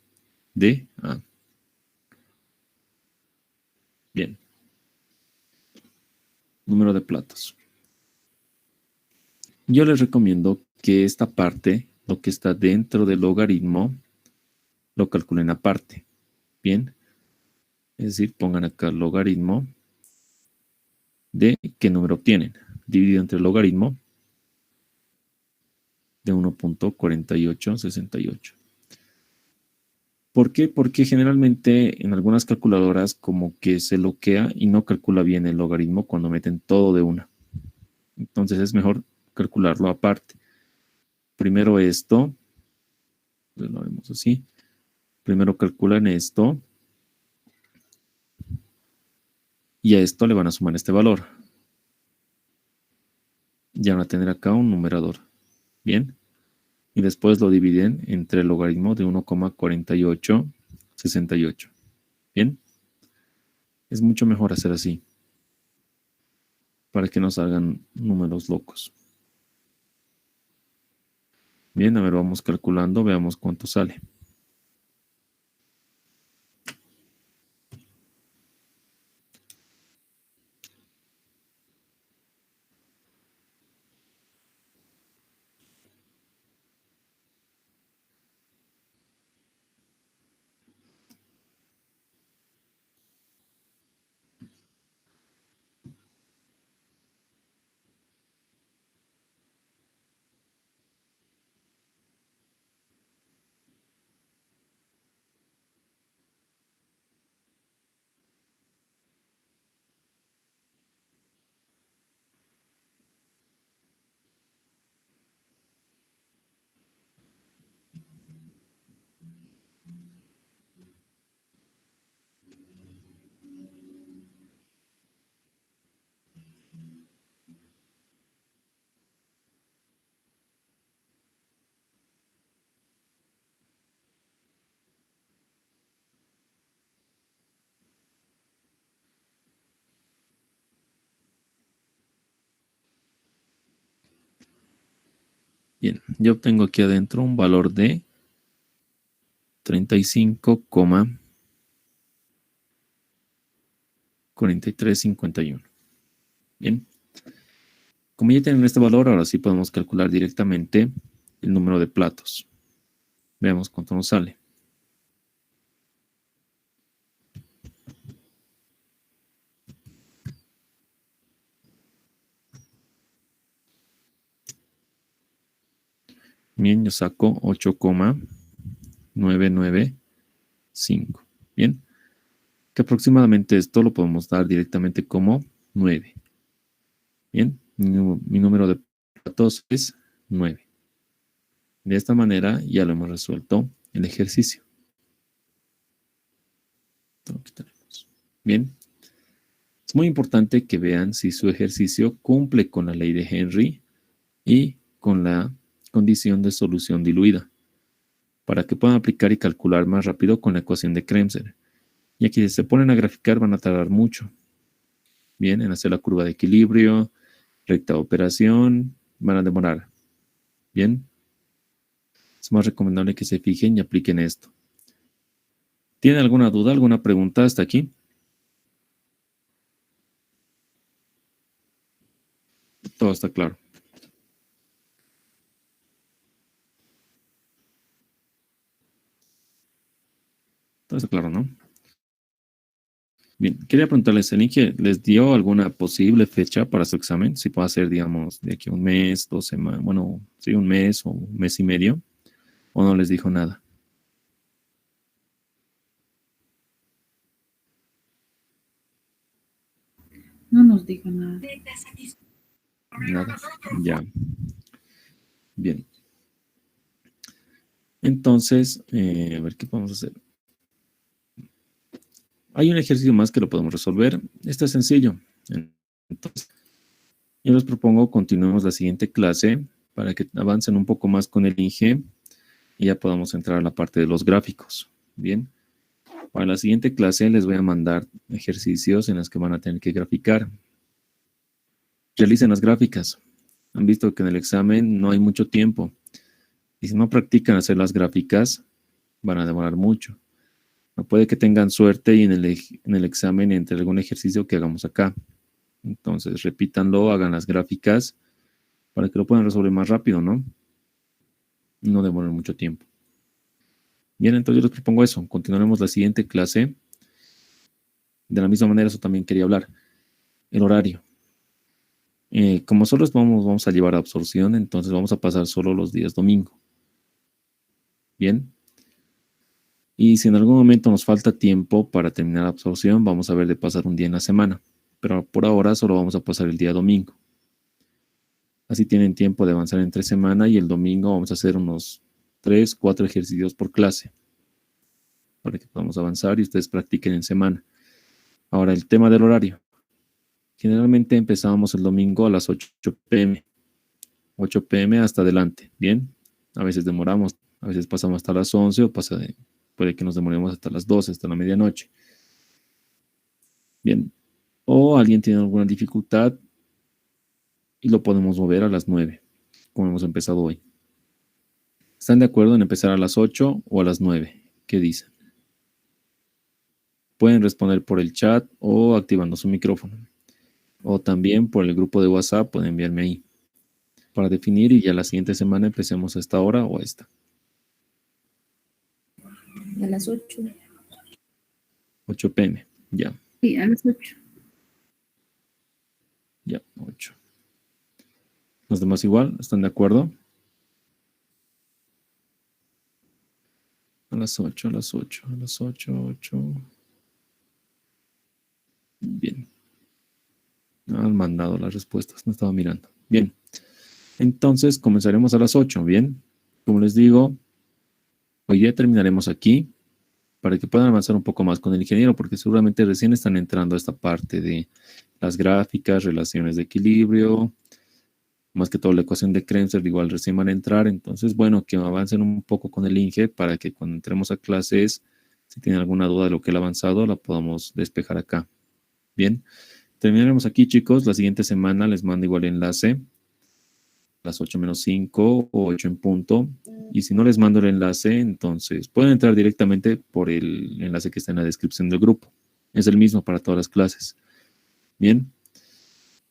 de A. Bien. Número de platos. Yo les recomiendo que esta parte, lo que está dentro del logaritmo, lo calculen aparte. Bien. Es decir, pongan acá el logaritmo de qué número obtienen. Dividido entre el logaritmo de 1.4868. ¿Por qué? Porque generalmente en algunas calculadoras como que se bloquea y no calcula bien el logaritmo cuando meten todo de una. Entonces es mejor calcularlo aparte. Primero esto, pues lo vemos así. Primero calculan esto y a esto le van a sumar este valor. Ya van a tener acá un numerador. Bien. Y después lo dividen entre el logaritmo de 1,4868. Bien. Es mucho mejor hacer así para que no salgan números locos. Bien, a ver, vamos calculando, veamos cuánto sale. Bien, yo obtengo aquí adentro un valor de 35,4351. Bien, como ya tienen este valor, ahora sí podemos calcular directamente el número de platos. Veamos cuánto nos sale. Bien, yo saco 8,995. Bien, que aproximadamente esto lo podemos dar directamente como 9. Bien, mi número de platos es 9. De esta manera ya lo hemos resuelto el ejercicio. Aquí tenemos. Bien, es muy importante que vean si su ejercicio cumple con la ley de Henry y con la condición de solución diluida, para que puedan aplicar y calcular más rápido con la ecuación de Kremser. Y aquí si se ponen a graficar van a tardar mucho. Bien, en hacer la curva de equilibrio, recta de operación, van a demorar. Bien, es más recomendable que se fijen y apliquen esto. ¿Tienen alguna duda, alguna pregunta hasta aquí? Todo está claro. Todo está claro, ¿no? Bien, quería preguntarles, ¿el INGE les dio alguna posible fecha para su examen? Si puede ser, digamos, de aquí a un mes, 2 semanas, bueno, sí, un mes o un mes y medio, o no les dijo nada. No nos dijo nada. Nada, ya. Bien. Entonces, a ver qué podemos hacer. Hay un ejercicio más que lo podemos resolver. Este es sencillo. Entonces, yo les propongo continuemos la siguiente clase para que avancen un poco más con el INGE y ya podamos entrar a la parte de los gráficos. Bien. Para la siguiente clase les voy a mandar ejercicios en los que van a tener que graficar. Realicen las gráficas. Han visto que en el examen no hay mucho tiempo. Y si no practican hacer las gráficas, van a demorar mucho. No puede que tengan suerte y en el examen entre algún ejercicio que hagamos acá. Entonces, repítanlo, hagan las gráficas para que lo puedan resolver más rápido, ¿no? No demoren mucho tiempo. Bien, entonces yo les propongo eso. Continuaremos la siguiente clase. De la misma manera, eso también quería hablar. El horario. Como solo vamos a llevar absorción, entonces vamos a pasar solo los días domingo. Bien. Y si en algún momento nos falta tiempo para terminar la absorción, vamos a ver de pasar un día en la semana. Pero por ahora solo vamos a pasar el día domingo. Así tienen tiempo de avanzar entre semana y el domingo vamos a hacer unos 3, 4 ejercicios por clase para que podamos avanzar y ustedes practiquen en semana. Ahora, el tema del horario. Generalmente empezábamos el domingo a las 8 p.m. 8 p.m. hasta adelante, ¿bien? A veces demoramos, a veces pasamos hasta las 11 o puede que nos demoremos hasta las 12, hasta la medianoche. Bien. O alguien tiene alguna dificultad y lo podemos mover a las 9, como hemos empezado hoy. ¿Están de acuerdo en empezar a las 8 o a las 9? ¿Qué dicen? Pueden responder por el chat o activando su micrófono. O también por el grupo de WhatsApp pueden enviarme ahí para definir y ya la siguiente semana empecemos a esta hora o a esta. A las 8. 8 p.m. Ya, Sí, a las 8. ya, 8. ¿Los demás igual? ¿Están de acuerdo? A las 8, a las 8, a las 8, 8. Bien. Han mandado las respuestas, no estaba mirando. Bien. Entonces comenzaremos a las 8, ¿bien? Como les digo, hoy día terminaremos aquí para que puedan avanzar un poco más con el ingeniero, porque seguramente recién están entrando a esta parte de las gráficas, relaciones de equilibrio, más que todo la ecuación de Kremser, igual recién van a entrar. Entonces, bueno, que avancen un poco con el INGE para que cuando entremos a clases, si tienen alguna duda de lo que él ha avanzado, la podamos despejar acá. Bien, terminaremos aquí, chicos. La siguiente semana les mando igual el enlace, las 8 menos 5 o 8 en punto. Y si no les mando el enlace, entonces pueden entrar directamente por el enlace que está en la descripción del grupo. Es el mismo para todas las clases. Bien.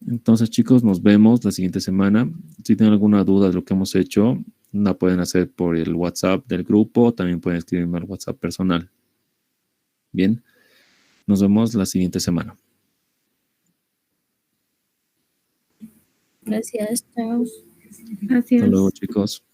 Entonces, chicos, nos vemos la siguiente semana. Si tienen alguna duda de lo que hemos hecho, la pueden hacer por el WhatsApp del grupo. También pueden escribirme al WhatsApp personal. Bien. Nos vemos la siguiente semana. Gracias, chao. Gracias. Hasta luego, chicos.